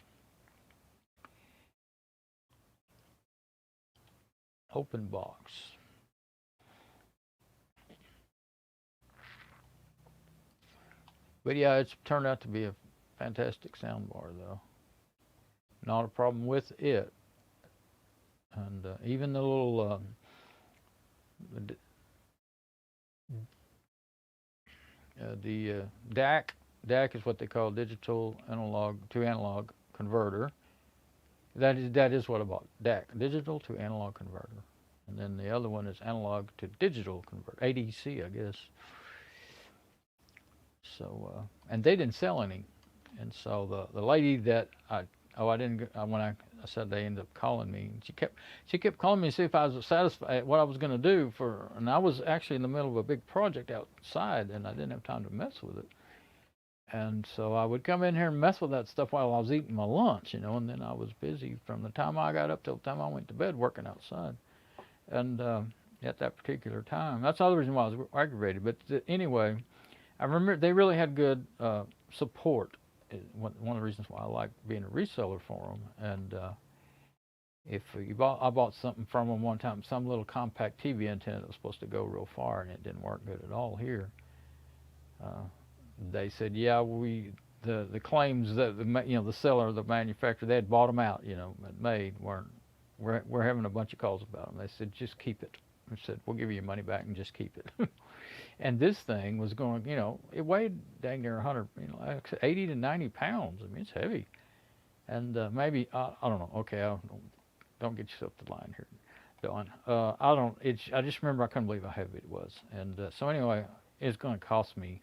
Open box. But yeah, it's turned out to be a fantastic sound bar, though. Not a problem with it. And even the little DAC is what they call digital analog to analog converter. That is what I bought. DAC, digital to analog converter. And then the other one is analog to digital converter, ADC, I guess. So, and they didn't sell any. And so the lady that when I said they ended up calling me, and she kept calling me to see if I was satisfied what I was going to do and I was actually in the middle of a big project outside, and I didn't have time to mess with it. And so I would come in here and mess with that stuff while I was eating my lunch, and then I was busy from the time I got up till the time I went to bed working outside. And at that particular time, that's the other reason why I was aggravated. But anyway, I remember they really had good support. One of the reasons why I like being a reseller for them. And I bought something from them one time, some little compact TV antenna that was supposed to go real far, and it didn't work good at all here. They said, yeah, the claims that the seller, the manufacturer, they had bought them out, made we're having a bunch of calls about them. They said, just keep it. I said, we'll give you your money back and just keep it. And this thing was going, it weighed dang near 100, 80 to 90 pounds. I mean, it's heavy. And maybe, I don't know. Okay, don't get yourself to the line here, Dawn. I just remember I couldn't believe how heavy it was. And so anyway, it's going to cost me,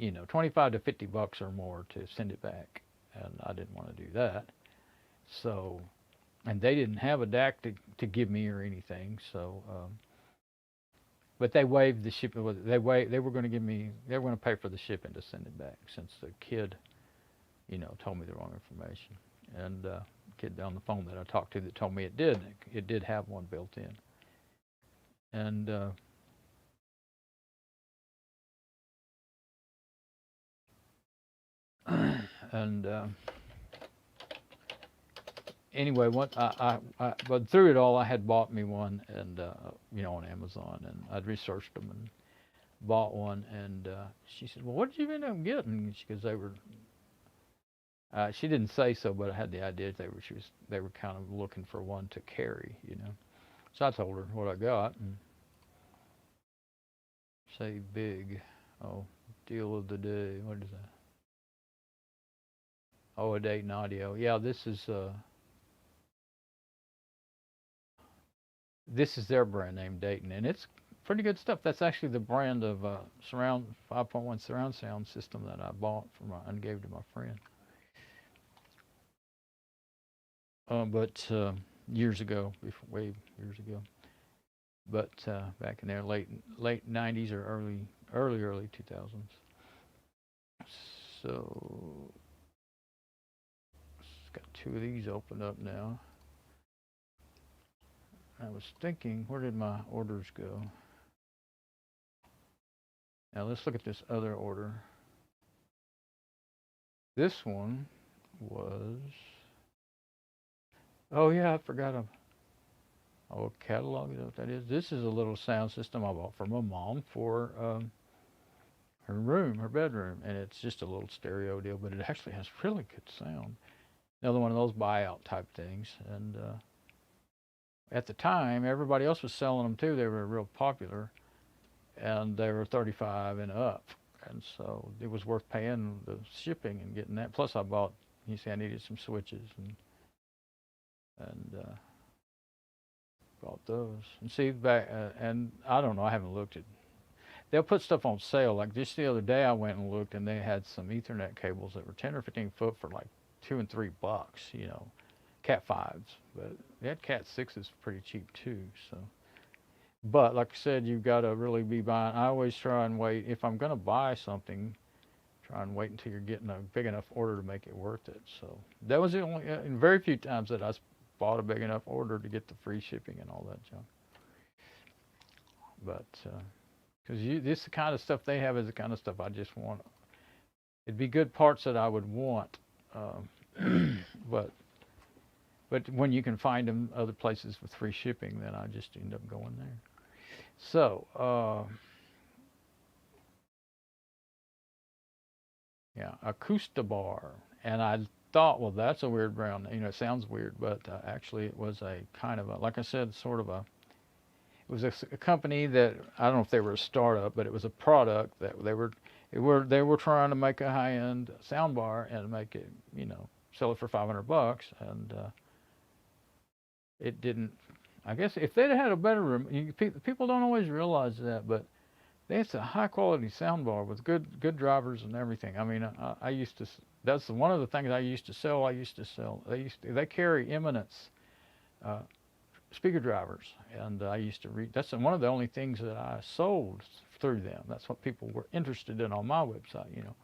$25 to $50 or more to send it back. And I didn't want to do that. So, and they didn't have a DAC to give me or anything. So, but they waived the shipping. They were going to pay for the shipping to send it back, since the kid, told me the wrong information. And the kid on the phone that I talked to that told me it did have one built in. And anyway, but through it all, I had bought me one, and on Amazon, and I'd researched them and bought one. And she said, "Well, what did you end up getting?" Because they were. She didn't say so, but I had the idea they were kind of looking for one to carry, So I told her what I got, and say big. Oh, deal of the day. What is that? Oh, a Dayton Audio. Yeah, this is their brand name, Dayton, and it's pretty good stuff. That's actually the brand of surround 5.1 surround sound system that I bought and gave to my friend. But years ago, way years ago. But back in there, late 90s or early 2000s. So got two of these opened up now. I was thinking, where did my orders go? Now let's look at this other order. This one was, oh yeah, I forgot catalog, is that what that is? This is a little sound system I bought from my mom for her bedroom, and it's just a little stereo deal, but it actually has really good sound. Another one of those buyout type things. And at the time, everybody else was selling them too. They were real popular, and they were 35 and up. And so it was worth paying the shipping and getting that. Plus I bought You see, I needed some switches, and bought those. And see, back and I don't know, I haven't looked at. They'll put stuff on sale. Like just the other day, I went and looked, and they had some Ethernet cables that were 10 or 15 foot for like $2 and $3. You know, Cat 5s, but they had Cat 6s pretty cheap too. So, but like I said, you've got to really be buying. I always try and wait if I'm going to buy something. Try and wait until you're getting a big enough order to make it worth it. So that was the only, and very few times that I bought a big enough order to get the free shipping and all that junk. But because this is the kind of stuff they have is the kind of stuff I just want. It'd be good parts that I would want, but when you can find them other places with free shipping, then I just end up going there. So yeah, AcoustaBar, and I thought, well, that's a weird brand. You know, it sounds weird, but actually it was a kind of a, like I said, sort of a. It was a company that I don't know if they were a startup, but it was a product that they were trying to make a high-end sound bar and make it, you know, sell it for $500, and it didn't. I guess if they'd had a better, people don't always realize that, but it's a high-quality sound bar with good drivers and everything. I mean, I used to. That's one of the things I used to sell. They carry Eminence speaker drivers, and I used to read. That's one of the only things that I sold through them. That's what people were interested in on my website, you know.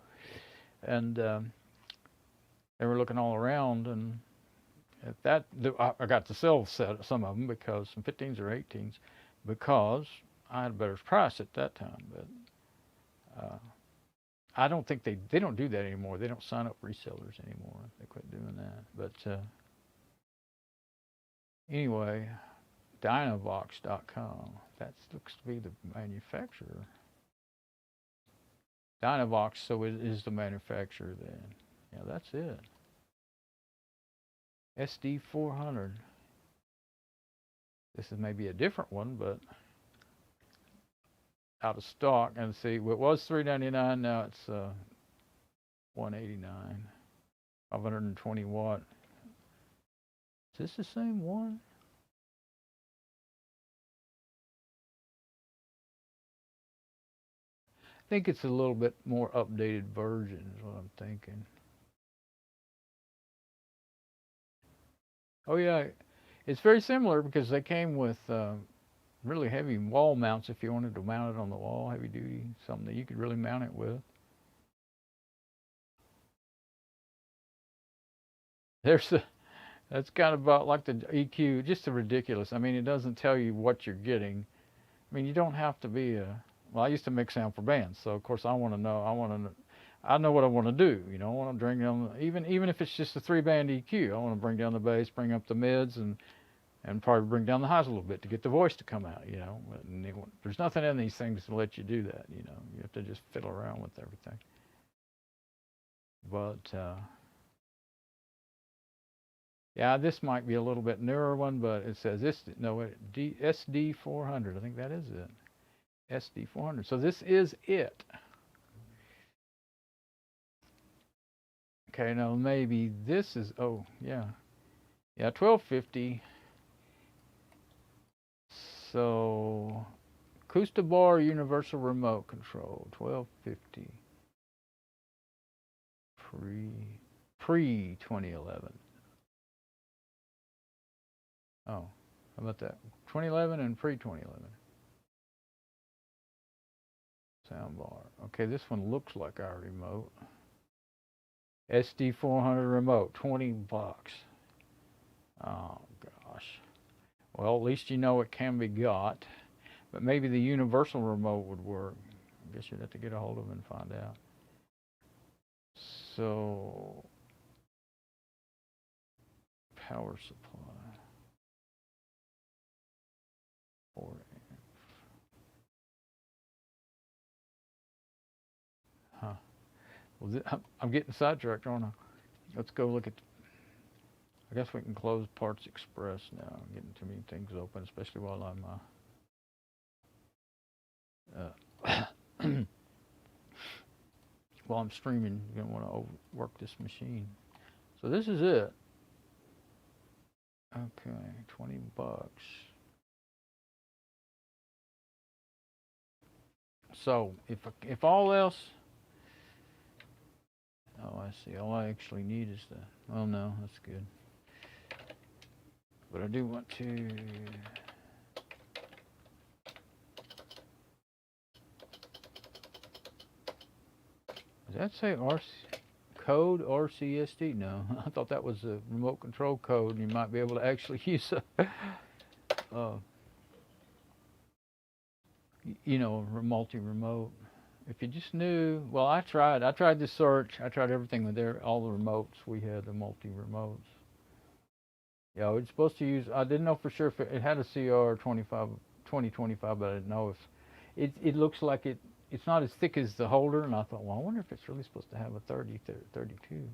And they were looking all around, and at that I got to sell some of them because some 15s or 18s because I had a better price at that time. But I don't think they don't do that anymore. They don't sign up resellers anymore. They quit doing that. But anyway, Dynavox.com. That looks to be the manufacturer. Dynavox, so it is the manufacturer then. Yeah, that's it. SD-400. This is maybe a different one, but out of stock. And see, well, it was $399. Now it's $189. 520 watt. Is this the same one? I think it's a little bit more updated version is what I'm thinking. Oh yeah, it's very similar because they came with really heavy wall mounts if you wanted to mount it on the wall, heavy duty, something that you could really mount it with. That's kind of about like the EQ, just a ridiculous. I mean, it doesn't tell you what you're getting. I mean, you don't have to be well, I used to mix sound for bands, so of course I want to know. I know what I want to do. You know, I want to bring down even if it's just a 3-band EQ. I want to bring down the bass, bring up the mids, and probably bring down the highs a little bit to get the voice to come out. You know, there's nothing in these things to let you do that. You know, you have to just fiddle around with everything. But yeah, this might be a little bit newer one, but it says SD-400. I think that is it. SD-400. So this is it. Okay, now maybe this is, oh, yeah. Yeah, 1250. So, AcoustaBar Universal Remote Control, 1250. Pre-2011. Oh, how about that? 2011 and pre-2011. Soundbar. Okay, this one looks like our remote. SD-400 remote, $20. Oh gosh. Well, at least you know it can be got. But maybe the universal remote would work. I guess you'd have to get a hold of them and find out. So, power supply. 4 amps. Huh. Well, I'm getting sidetracked, aren't I? Let's go look at. I guess we can close Parts Express now. I'm getting too many things open, especially while I'm while I'm streaming. You're gonna want to overwork this machine. So this is it. Okay, $20. So if all else, oh I see. All I actually need is the. Oh no, that's good. But I do want to. Does that say code RCSD? No, I thought that was a remote control code, and you might be able to actually use a, multi-remote. If you just knew, well, I tried the search, I tried everything with there, all the remotes. We had the multi-remotes. Yeah, it's supposed to use, I didn't know for sure if it had a CR 2025, but I didn't know if, it looks like it's not as thick as the holder, and I thought, well, I wonder if it's really supposed to have a 32.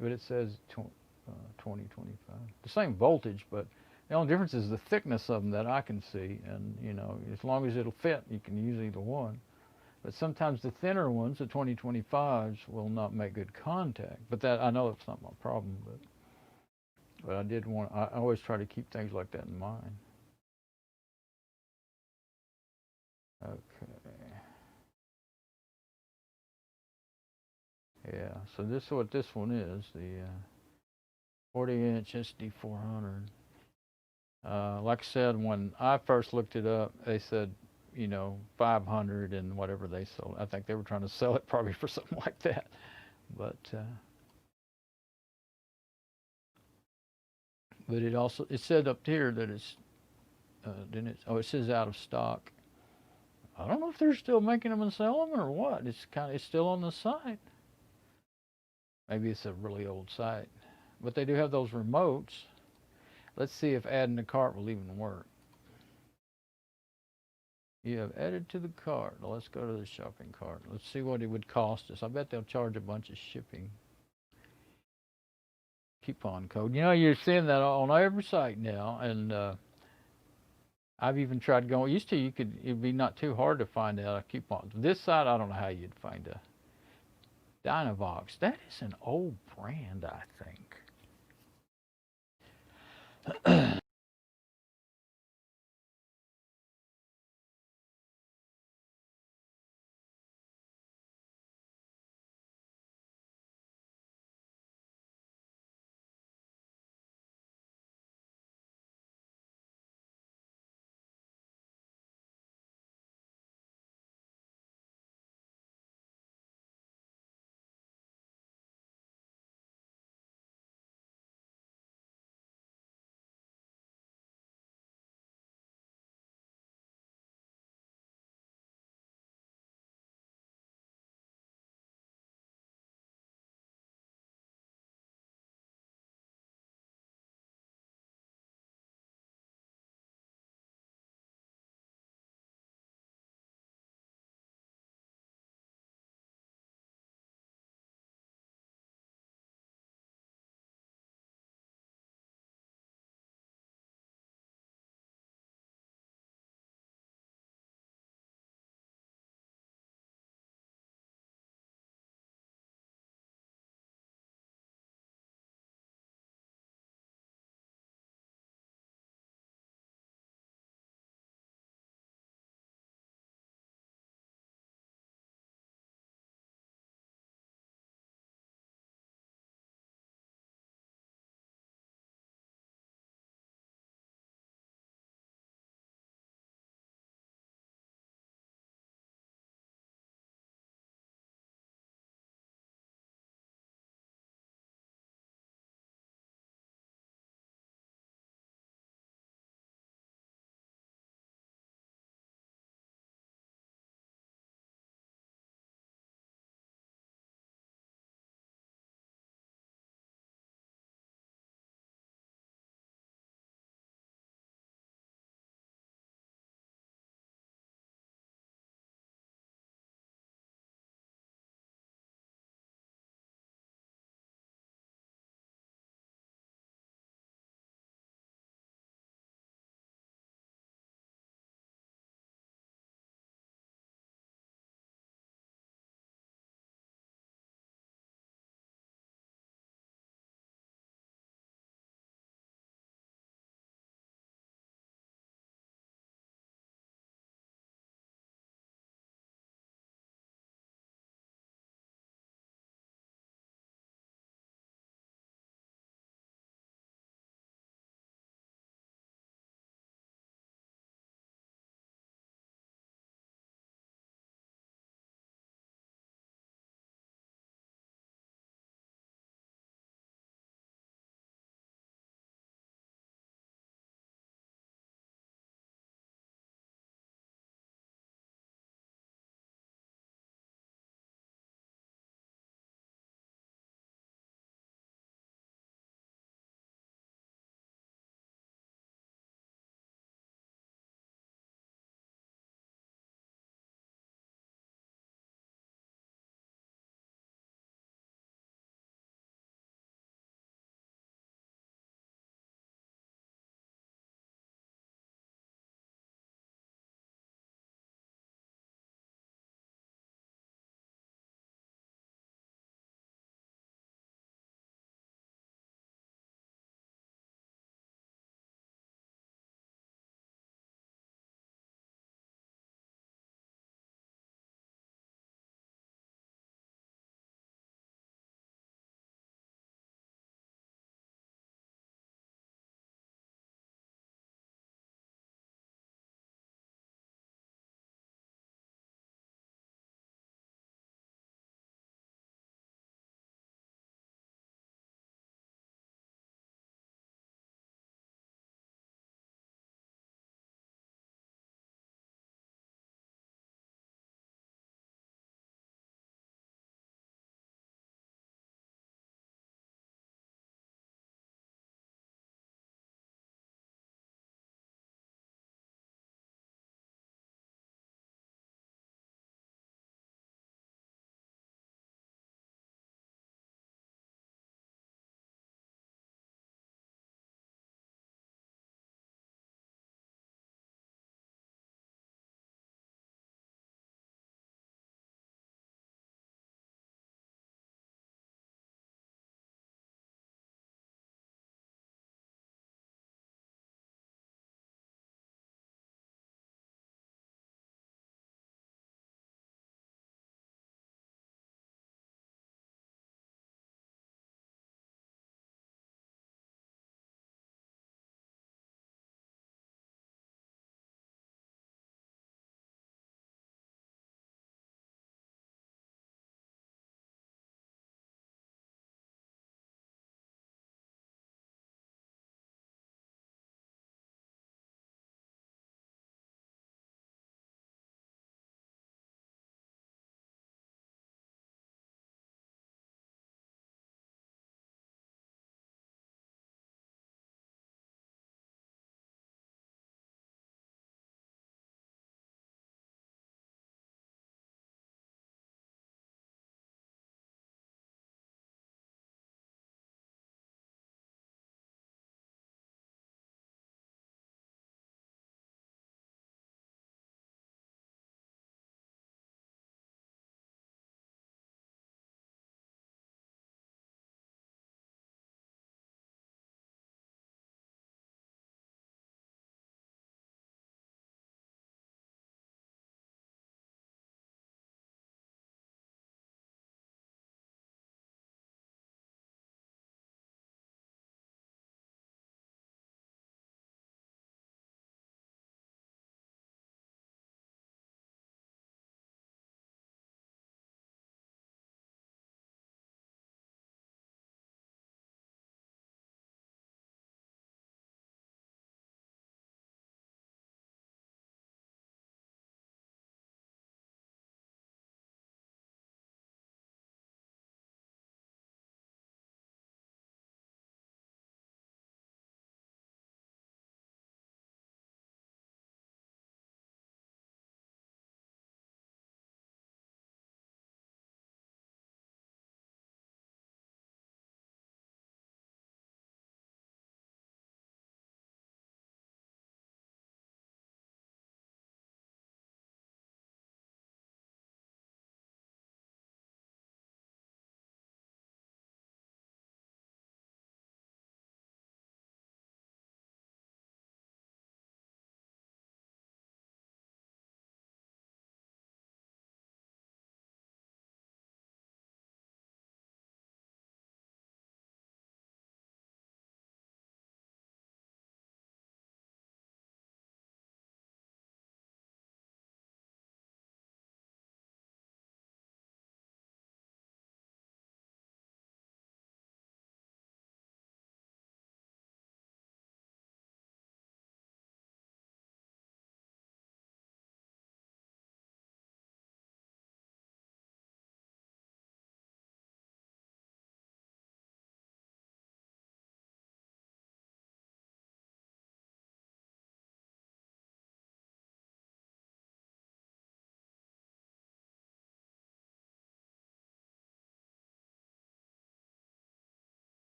But it says 2025. The same voltage, but the only difference is the thickness of them that I can see, and as long as it'll fit, you can use either one. But sometimes the thinner ones, the 2025s, will not make good contact. But that, I know it's not my problem, but I always try to keep things like that in mind. Okay. Yeah, so this is what this one is, the 40-inch SD-400. Like I said, when I first looked it up, they said, 500 and whatever they sold. I think they were trying to sell it probably for something like that. But it said up here that it's didn't it? Oh, it says out of stock. I don't know if they're still making them and selling them or what. It's still on the site. Maybe it's a really old site, but they do have those remotes. Let's see if adding the cart will even work. You have added to the cart. Now let's go to the shopping cart. Let's see what it would cost us. I bet they'll charge a bunch of shipping. Coupon code. You're seeing that on every site now, and I've even tried going. Used to, it'd be not too hard to find out a coupon. This site, I don't know how you'd find a Dynavox. That is an old brand, I think.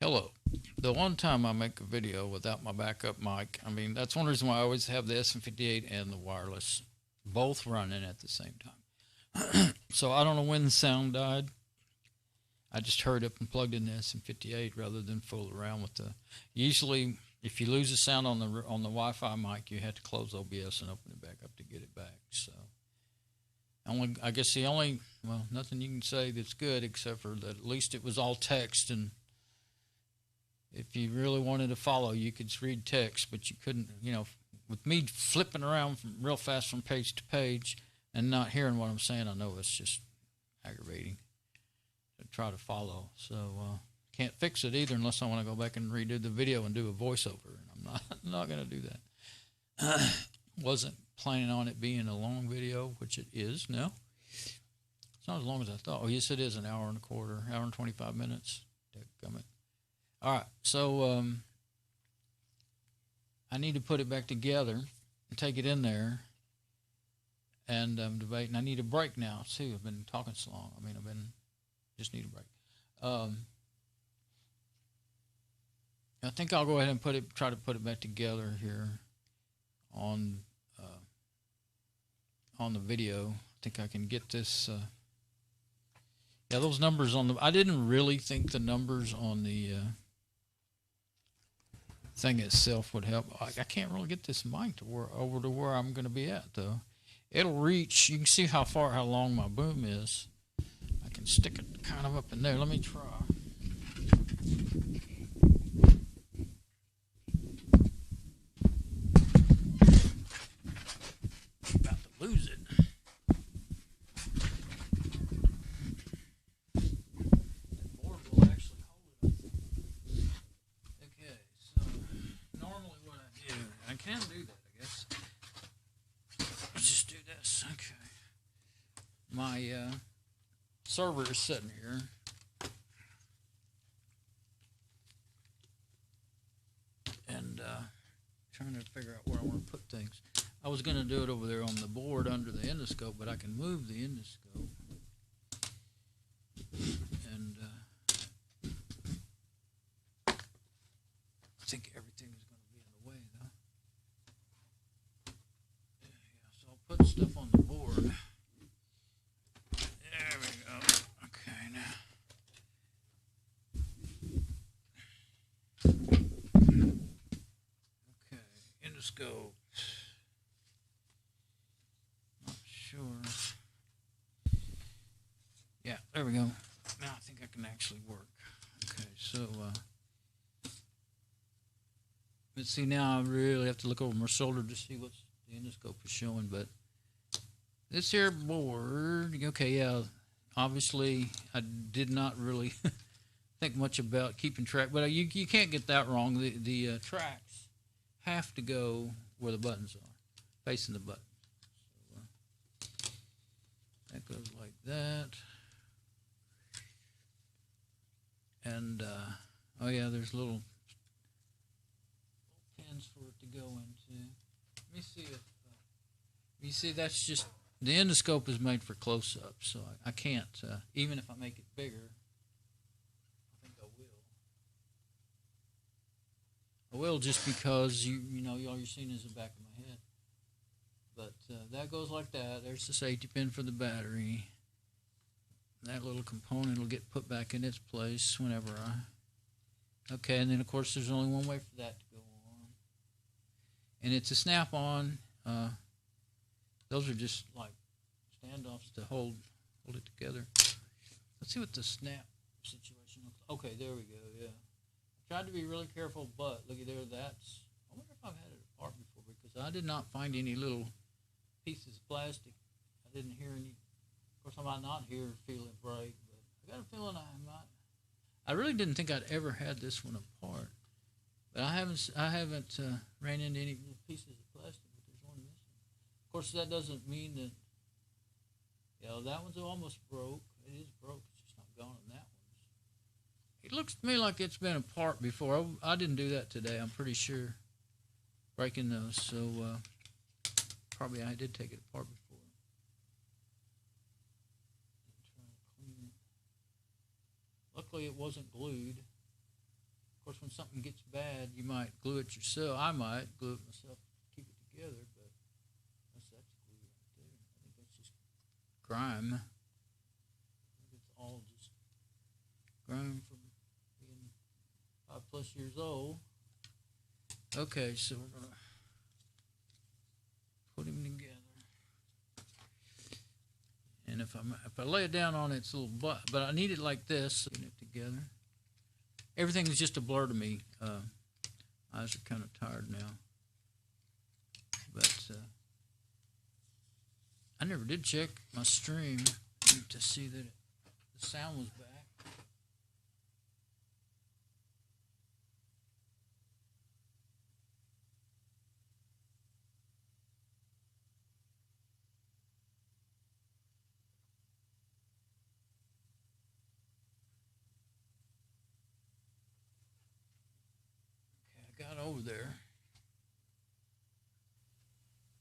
Hello. The one time I make a video without my backup mic, I mean, that's one reason why I always have the SM58 and the wireless both running at the same time. So I don't know when the sound died. I just hurried up and plugged in the SM58 rather than fool around with the. Usually, if you lose the sound on the Wi-Fi mic, you have to close OBS and open it back up to get it back. So, I guess well, nothing you can say that's good except for that at least it was all text, and if you really wanted to follow, you could read text, but you couldn't. With me flipping around real fast from page to page and not hearing what I'm saying, I know it's just aggravating to try to follow. So can't fix it either unless I want to go back and redo the video and do a voiceover, and I'm not going to do that. Wasn't planning on it being a long video, which it is now. It's not as long as I thought. Oh, yes, it is an hour and a quarter, hour and 25 minutes. Dadgummit. All right, so I need to put it back together and take it in there and debate. And I need a break now, too. I've been talking so long. I mean, just need a break. I think I'll go ahead and try to put it back together here on the video. I think I can get this. Yeah, those numbers on I didn't really think the numbers on the thing itself would help. I can't really get this mic over to where I'm going to be at, though. It'll reach. You can see how long my boom is. I can stick it kind of up in there. Let me try. About to lose it. That board will actually hold it. Okay, so normally what I do, I can do that, I guess. Let's just do this. Okay. My server is sitting here. And trying to figure out where I want to put things. I was going to do it over there on the board under the endoscope, but I can move the endoscope. And I think everything is going to be in the way, though. Yeah, so I'll put stuff on the board. There we go. Okay, now. Okay, endoscope. Not sure. Yeah, there we go. Now I think I can actually work. Okay, so let's see. Now I really have to look over my shoulder to see what the endoscope is showing, but this here board, okay, yeah, obviously I did not really think much about keeping track, but you can't get that wrong. The tracks have to go where the buttons are, facing the button. So, that goes like that. And, oh yeah, there's little pins for it to go into. Let me see if, you see that's just, the endoscope is made for close-up, so I can't, even if I make it bigger, I think I will. I will just because, you know, all you're seeing is the back of my head. But that goes like that. There's the safety pin for the battery. That little component will get put back in its place whenever okay, and then of course there's only one way for that to go on. And it's a snap-on. Those are just like standoffs to hold it together. Let's see what the snap situation looks like. Okay, there we go, yeah. I tried to be really careful, but look at there, I wonder if I've had it apart before, because I did not find any little pieces of plastic. I didn't hear any. Of course, I might not feel it break, but I got a feeling I might. I really didn't think I'd ever had this one apart, but I haven't ran into any pieces of plastic, but there's one missing. Of course, that doesn't mean that, that one's almost broke. It is broke. It's just not gone on that one. It looks to me like it's been apart before. I didn't do that today, I'm pretty sure, breaking those, so probably I did take it apart before. Luckily, it wasn't glued. Of course, when something gets bad, you might glue it yourself. I might glue it myself to keep it together, but that's glue right there. I think that's just grime. I think it's all just grime from being 5+ years old. Okay, so we're gonna put them together. And if I lay it down on its little butt, but I need it like this, putting it together. Everything is just a blur to me. Eyes are kind of tired now. But I never did check my stream to see that the sound was back. Got over there.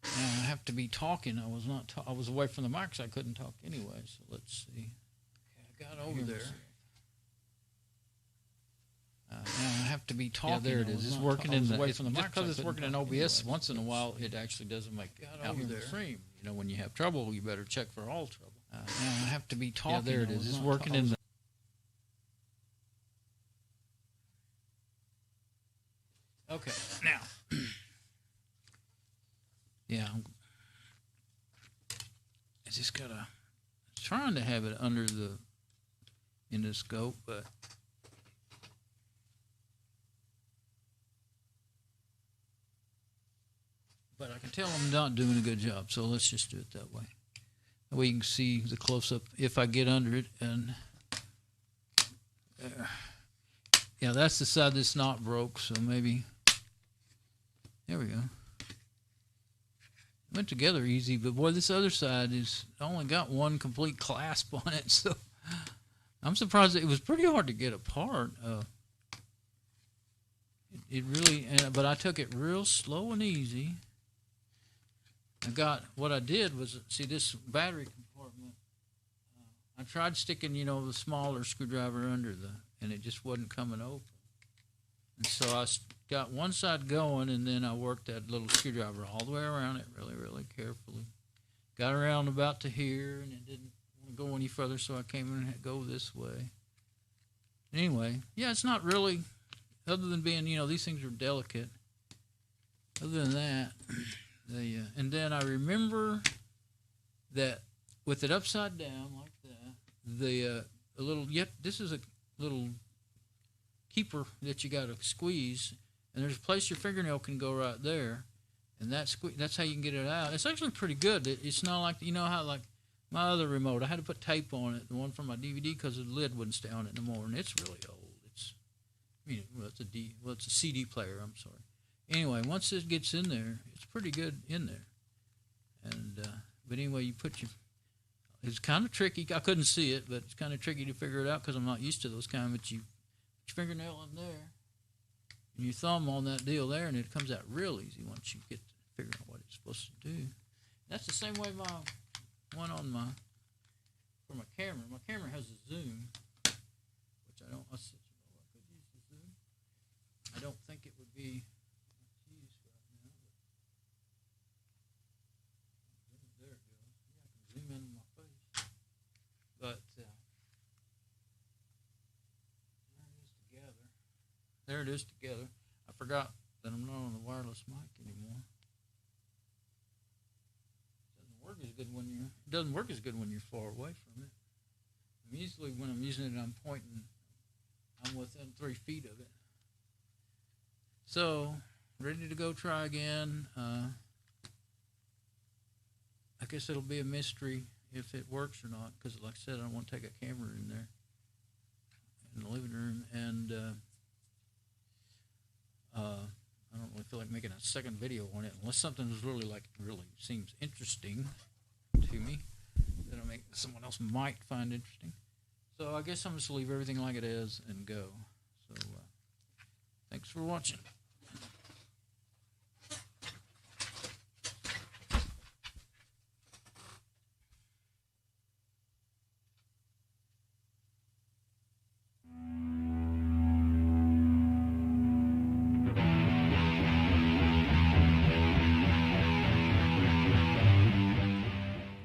Now I have to be talking. I was not. I was away from the mic, so I couldn't talk anyway. So let's see. Okay, I got over there. Now I have to be talking. Yeah, there it is. It's working in the. Just because it's working in OBS, anyway, once in a while it actually doesn't make out over there. Stream. You know, when you have trouble, you better check for all trouble. Now I have to be talking. Yeah, there it is. It's working in the. Okay, now, yeah, I just gotta, trying to have it under the endoscope, but I can tell I'm not doing a good job, so let's just do it that way. That way you can see the close-up if I get under it, and yeah, that's the side that's not broke, so maybe. There we go. Went together easy, but boy, this other side is only got one complete clasp on it, so I'm surprised. It was pretty hard to get apart. It really, but I took it real slow and easy. What I did was, see this battery compartment, I tried sticking, you know, the smaller screwdriver under and it just wasn't coming open. And so I got one side going, and then I worked that little screwdriver all the way around it really, really carefully. Got around about to here, and it didn't want to go any further, so I came in and go this way. Anyway, yeah, it's not really, other than being, you know, these things are delicate. Other than that, and then I remember that with it upside down like that, this is a little keeper that you got to squeeze, and there's a place your fingernail can go right there, and that's how you can get it out. It's actually pretty good. It's not like, you know how like my other remote, I had to put tape on it, the one from my DVD, because the lid wouldn't stay on it no more, and it's really old. It's a CD player. I'm sorry. Anyway, once this gets in there, it's pretty good in there, and but anyway, it's kind of tricky. I couldn't see it, but it's kind of tricky to figure it out because I'm not used to those kind. But you fingernail in there and your thumb on that deal there, and it comes out real easy once you get to figure out what it's supposed to do. That's the same way my one on for my camera. My camera has a zoom, which I could use the zoom. I don't think it would be used right now. There it goes. Yeah, I can zoom in my face. But there it is together. I forgot that I'm not on the wireless mic anymore. It doesn't work as good when you're far away from it. Usually when I'm using it, I'm pointing. I'm within 3 feet of it. So, ready to go try again. I guess it'll be a mystery if it works or not, because like I said, I don't want to take a camera in there in the living room, and I don't really feel like making a second video on it unless something is really seems interesting to me that someone else might find interesting. So I guess I'm just leave everything like it is and go. So thanks for watching.